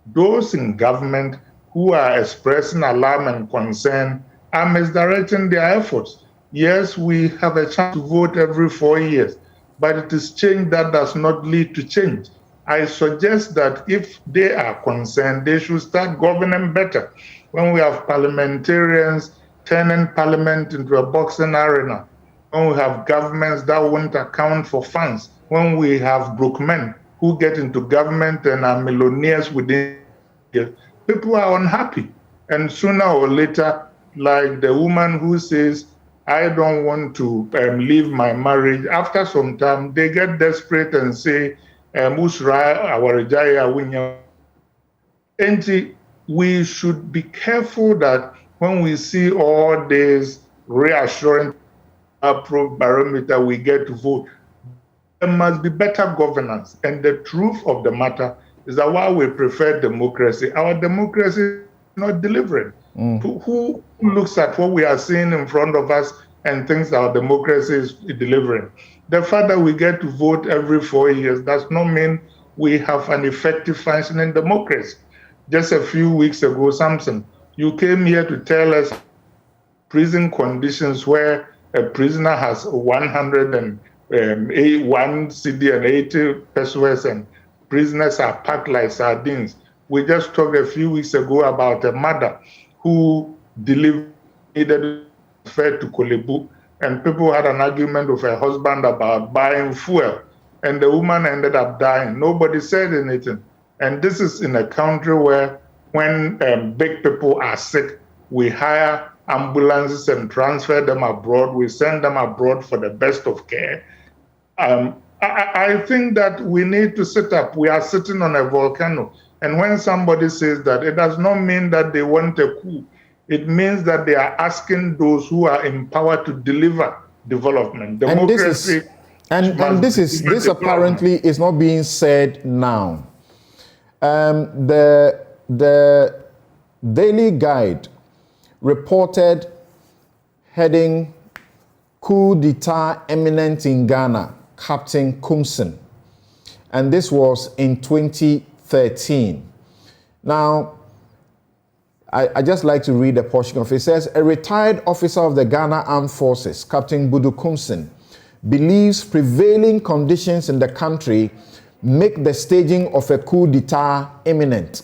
Those in government who are expressing alarm and concern are misdirecting their efforts. Yes, we have a chance to vote every 4 years, but it is change that does not lead to change. I suggest that if they are concerned, they should start governing better. When we have parliamentarians turning parliament into a boxing arena, when we have governments that won't account for funds, when we have broke men who get into government and are millionaires within years, people are unhappy. And sooner or later, like the woman who says, I don't want to leave my marriage, after some time, they get desperate and say, we should be careful that when we see all these reassuring barometer, we get to vote. There must be better governance. And the truth of the matter is that while we prefer democracy, our democracy is not delivering. Who looks at what we are seeing in front of us and thinks our democracy is delivering? The fact that we get to vote every 4 years does not mean we have an effective functioning democracy. Just a few weeks ago, Samson, you came here to tell us prison conditions where a prisoner has 101 CD and 80 pesos and prisoners are packed like sardines. We just talked a few weeks ago about a mother who needed fed to Kolebu, and people had an argument with her husband about buying fuel, and the woman ended up dying. Nobody said anything. And this is in a country where when big people are sick, we hire ambulances and transfer them abroad. We send them abroad for the best of care. I think that we need to sit up. We are sitting on a volcano. And when somebody says that, it does not mean that they want a coup. It means that they are asking those who are in power to deliver development. Democracy. And this apparently is not being said now. The Daily Guide reported heading coup d'etat imminent in Ghana, Captain Kumsin. And this was in 2013. Now, I just like to read a portion of it. It says, a retired officer of the Ghana Armed Forces, Captain Budu Kumsin, believes prevailing conditions in the country make the staging of a coup d'etat imminent.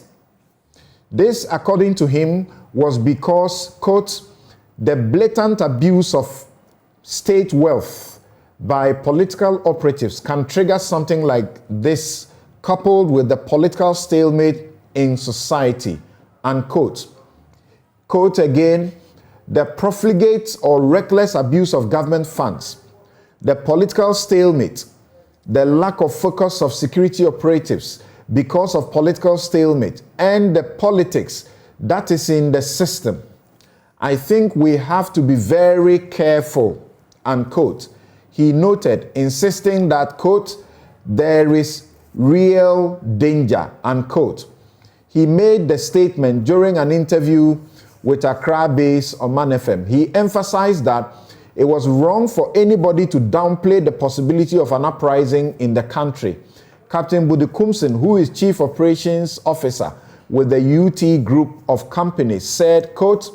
This, according to him, was because, quote, the blatant abuse of state wealth by political operatives can trigger something like this, coupled with the political stalemate in society, unquote. Quote again, the profligate or reckless abuse of government funds, the political stalemate, the lack of focus of security operatives because of political stalemate, and the politics that is in the system. I think we have to be very careful, unquote. He noted, insisting that, quote, there is real danger, unquote. He made the statement during an interview with Accra-based Oman FM. He emphasized that it was wrong for anybody to downplay the possibility of an uprising in the country. Captain Budu Kumsin, who is Chief Operations Officer with the UT Group of Companies, said, quote,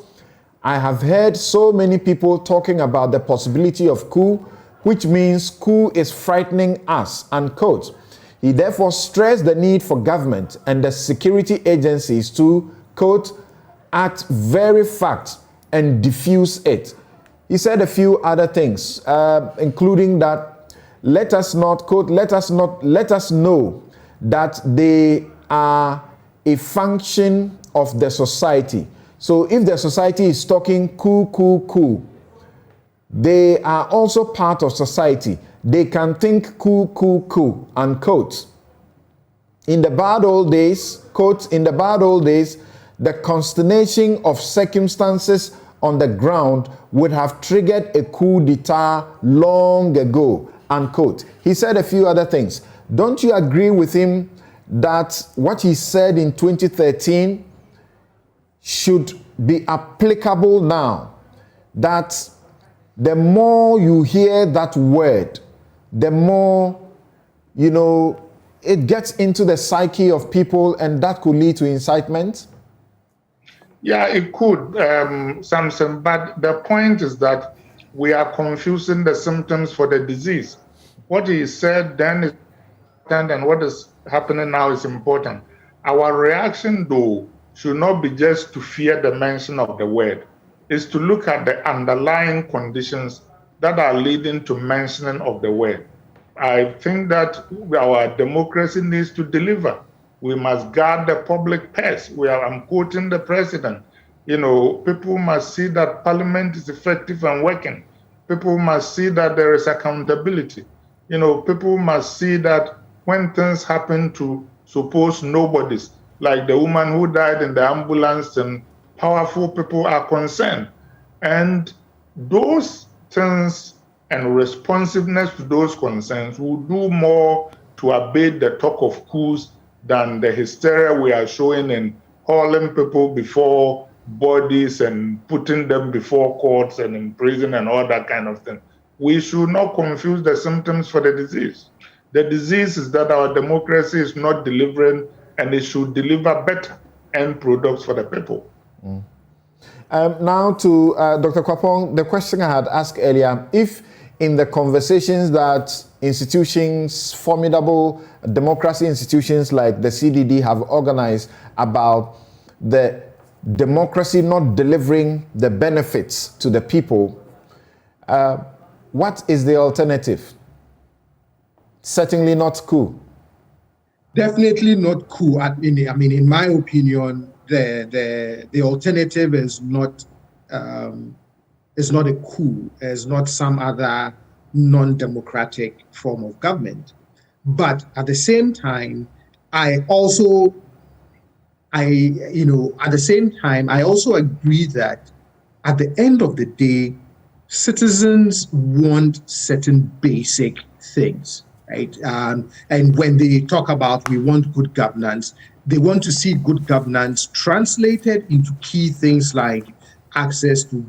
I have heard so many people talking about the possibility of coup, which means coup is frightening us, unquote. He therefore stressed the need for government and the security agencies to, quote, act very fast and diffuse it. He said a few other things, including that let us know that they are a function of the society. So if the society is talking coup, they are also part of society. They can think coup, unquote. In the bad old days, quote, in the bad old days, the consternation of circumstances on the ground would have triggered a coup d'etat long ago, unquote. He said a few other things. Don't you agree with him that what he said in 2013 should be applicable now? That the more you hear that word, the more, it gets into the psyche of people, and that could lead to incitement? Yeah, it could, Samson, but the point is that we are confusing the symptoms for the disease. What he said then is important, and what is happening now is important. Our reaction, though, should not be just to fear the mention of the word. It's to look at the underlying conditions that are leading to mentioning of the word. I think that our democracy needs to deliver. We must guard the public purse. I'm quoting the president. People must see that parliament is effective and working. People must see that there is accountability. People must see that when things happen to supposed nobodies, like the woman who died in the ambulance, and powerful people are concerned. And those things and responsiveness to those concerns will do more to abate the talk of coups than the hysteria we are showing in hauling people before bodies and putting them before courts and in prison and all that kind of thing. We should not confuse the symptoms for the disease. The disease is that our democracy is not delivering, and it should deliver better end products for the people. Now to Dr. Kwapong, the question I had asked earlier, if in the conversations that institutions, formidable democracy institutions like the CDD have organized about the democracy not delivering the benefits to the people, what is the alternative? Certainly not coup. Definitely not coup. In my opinion, the alternative is not a coup, is not some other non-democratic form of government. But at the same time, I also agree that at the end of the day, citizens want certain basic things, right? And when they talk about we want good governance, they want to see good governance translated into key things like access to,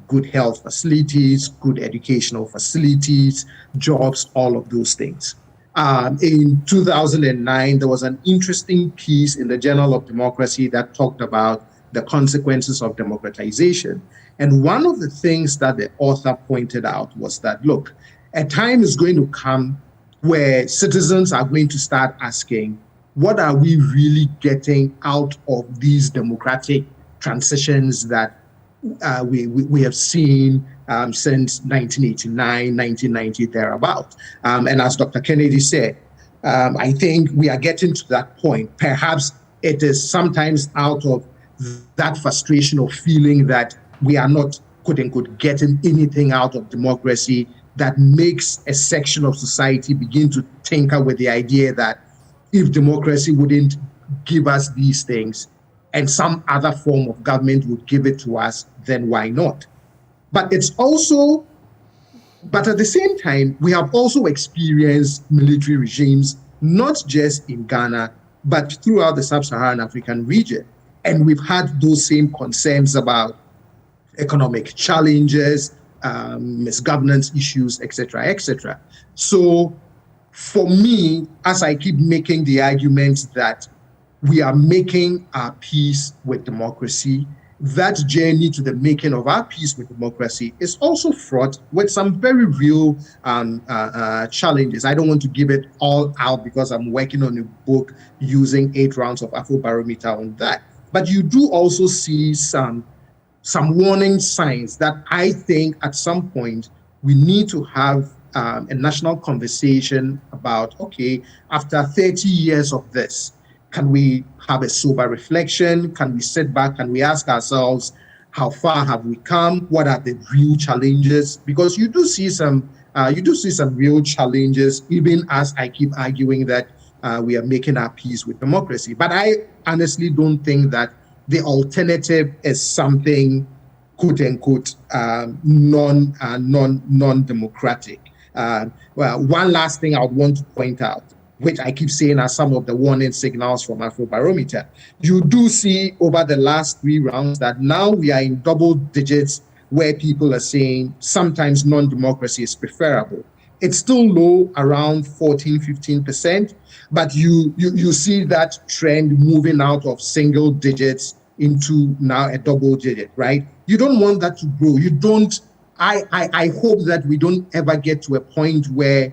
good health facilities, good educational facilities, jobs, all of those things. In 2009, there was an interesting piece in the Journal of Democracy that talked about the consequences of democratization. And one of the things that the author pointed out was that, look, a time is going to come where citizens are going to start asking, what are we really getting out of these democratic transitions that we have seen since 1989, 1990, thereabout. And as Dr. Kennedy said, I think we are getting to that point. Perhaps it is sometimes out of that frustration of feeling that we are not, quote unquote, getting anything out of democracy that makes a section of society begin to tinker with the idea that if democracy wouldn't give us these things and some other form of government would give it to us, then why not? But at the same time, we have also experienced military regimes, not just in Ghana, but throughout the sub-Saharan African region. And we've had those same concerns about economic challenges, misgovernance issues, etc., etc. So for me, as I keep making the argument that we are making our peace with democracy, that journey to the making of our peace with democracy is also fraught with some very real challenges. I don't want to give it all out because I'm working on a book using 8 rounds of Afrobarometer on that. But you do also see some warning signs that I think at some point we need to have a national conversation about, okay, after 30 years of this, can we have a sober reflection? Can we sit back? Can we ask ourselves, how far have we come? What are the real challenges? Because you do see some real challenges, even as I keep arguing that we are making our peace with democracy. But I honestly don't think that the alternative is something, quote unquote, non-democratic. Well, one last thing I would want to point out, which I keep saying are some of the warning signals from Afrobarometer. You do see over the last 3 rounds that now we are in double digits where people are saying sometimes non-democracy is preferable. It's still low, around 14-15%, but you see that trend moving out of single digits into now a double digit, right? You don't want that to grow. I hope that we don't ever get to a point where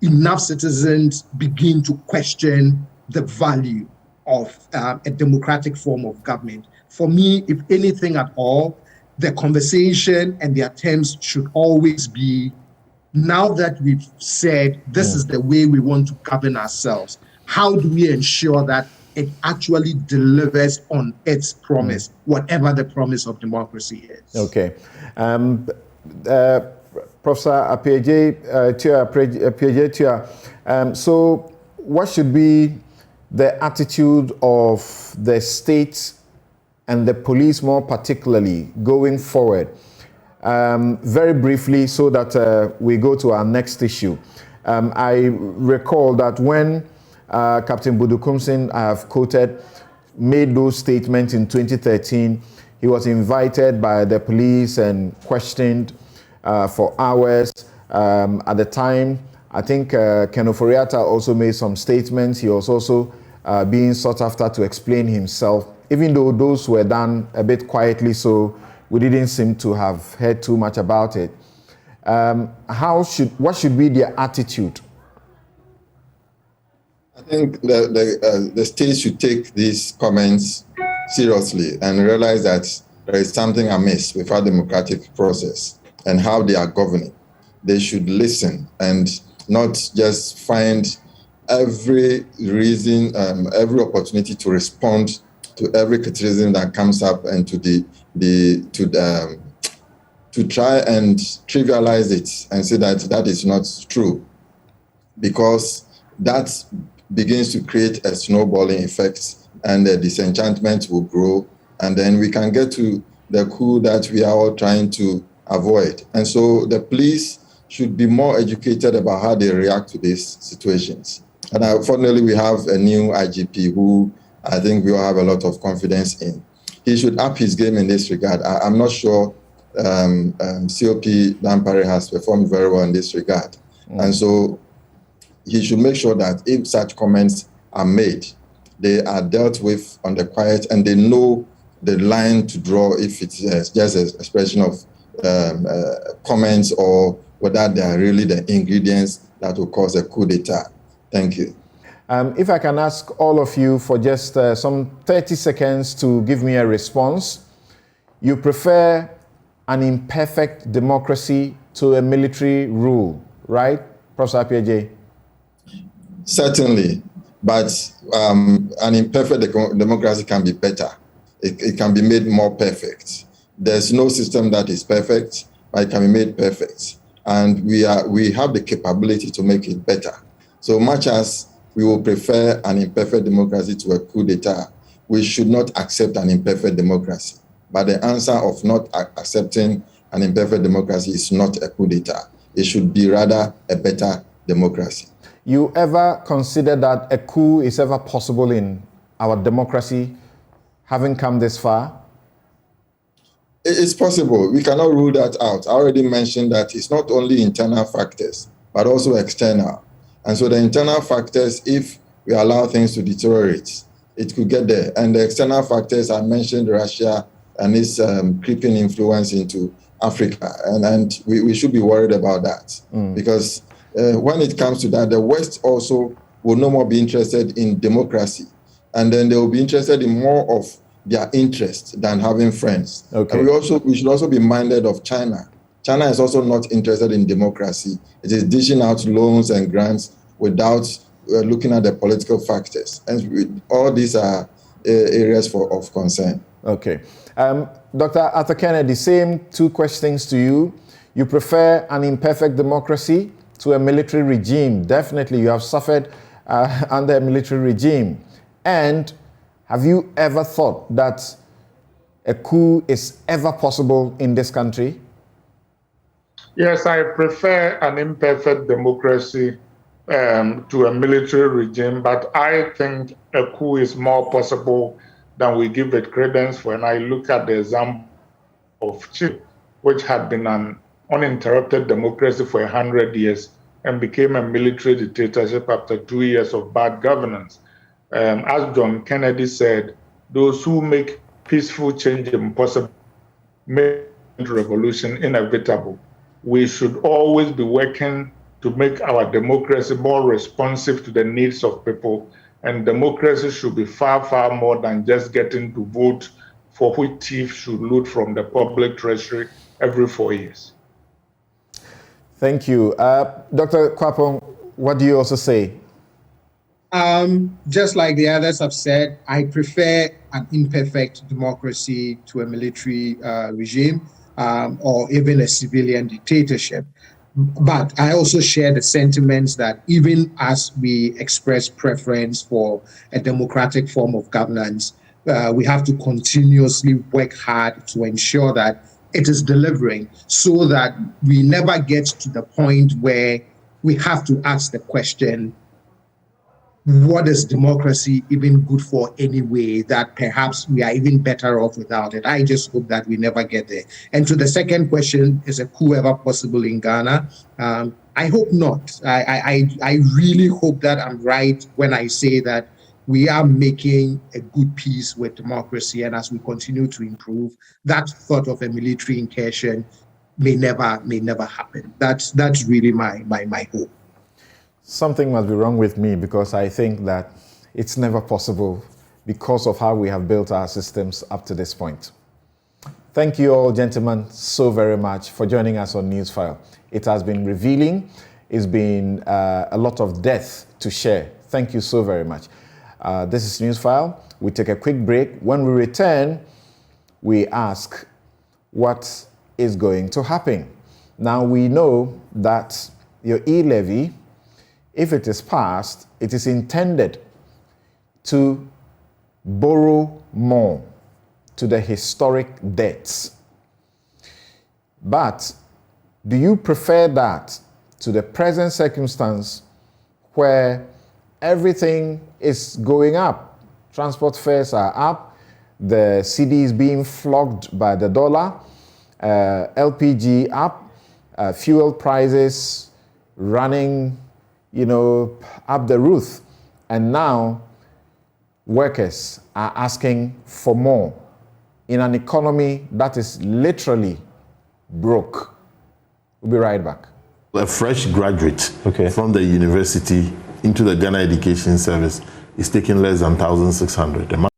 enough citizens begin to question the value of a democratic form of government. For me, if anything at all, the conversation and the attempts should always be, now that we've said this is the way we want to govern ourselves, how do we ensure that it actually delivers on its promise, whatever the promise of democracy is? Okay. Professor Appiagyei, so what should be the attitude of the state and the police more particularly going forward? Very briefly, so that we go to our next issue. I recall that when Captain Budukumsin, I have quoted, made those statements in 2013, he was invited by the police and questioned for hours. At the time, I think Ken Oforiatta also made some statements. He was also being sought after to explain himself, even though those were done a bit quietly, so we didn't seem to have heard too much about it. What should be their attitude? I think the state should take these comments seriously and realize that there is something amiss with our democratic process and how they are governing. They should listen and not just find every reason, every opportunity to respond to every criticism that comes up and to try and trivialize it and say that that is not true, because that begins to create a snowballing effect and the disenchantment will grow, and then we can get to the coup that we are all trying to avoid. And so the police should be more educated about how they react to these situations. And fortunately, we have a new IGP who I think we all have a lot of confidence in. he should up his game in this regard. I'm not sure COP Dampare has performed very well in this regard. And so he should make sure that if such comments are made, they are dealt with on the quiet and they know the line to draw if it's just an expression of comments or whether they are really the ingredients that will cause a coup d'etat. Thank you. If I can ask all of you for just some 30 seconds to give me a response. You prefer an imperfect democracy to a military rule, right, Professor Appiah-Jay? Certainly, but an imperfect democracy can be better. It can be made more perfect. There's no system that is perfect, but it can be made perfect. And we have the capability to make it better. So much as we will prefer an imperfect democracy to a coup d'etat, we should not accept an imperfect democracy. But the answer of not accepting an imperfect democracy is not a coup d'etat. It should be rather a better democracy. You ever consider that a coup is ever possible in our democracy, having come this far? It's possible. We cannot rule that out. I already mentioned that it's not only internal factors, but also external. And so the internal factors, if we allow things to deteriorate, it could get there. And the external factors, I mentioned Russia and its creeping influence into Africa. And we should be worried about that. Because when it comes to that, the West also will no more be interested in democracy. And then they will be interested in more of their interest than having friends. Okay. And we should also be minded of China. China is also not interested in democracy. It is dishing out loans and grants without looking at the political factors. And all these are areas of concern. Okay. Dr. Arthur Kennedy, same two questions to you. You prefer an imperfect democracy to a military regime? Definitely, you have suffered under a military regime. And have you ever thought that a coup is ever possible in this country? Yes, I prefer an imperfect democracy to a military regime, but I think a coup is more possible than we give it credence when I look at the example of Chile, which had been an uninterrupted democracy for 100 years and became a military dictatorship after 2 years of bad governance. As John Kennedy said, those who make peaceful change impossible make revolution inevitable. We should always be working to make our democracy more responsive to the needs of people. And democracy should be far, far more than just getting to vote for which chief should loot from the public treasury every 4 years. Thank you. Dr. Kwapong, what do you also say? Just like the others have said, I prefer an imperfect democracy to a military regime or even a civilian dictatorship. But I also share the sentiments that even as we express preference for a democratic form of governance, we have to continuously work hard to ensure that it is delivering so that we never get to the point where we have to ask the question, what is democracy even good for anyway, that perhaps we are even better off without it? I just hope that we never get there. And to the second question, is a coup ever possible in Ghana? I hope not. I really hope that I'm right when I say that we are making a good peace with democracy, and as we continue to improve, that thought of a military incursion may never happen. That's really my hope. Something must be wrong with me, because I think that it's never possible because of how we have built our systems up to this point. Thank you all, gentlemen, so very much for joining us on Newsfile. It has been revealing. It's been a lot of depth to share. Thank you so very much. This is Newsfile. We take a quick break. When we return, we ask what is going to happen. Now, we know that your e-levy, if it is passed, it is intended to borrow more to the historic debts. But do you prefer that to the present circumstance where everything is going up? Transport fares are up, the cedi is being flogged by the dollar, LPG up, fuel prices running, up the roof. And now workers are asking for more in an economy that is literally broke. We'll be right back. A fresh graduate from the university into the Ghana Education Service is taking less than 1,600 a month.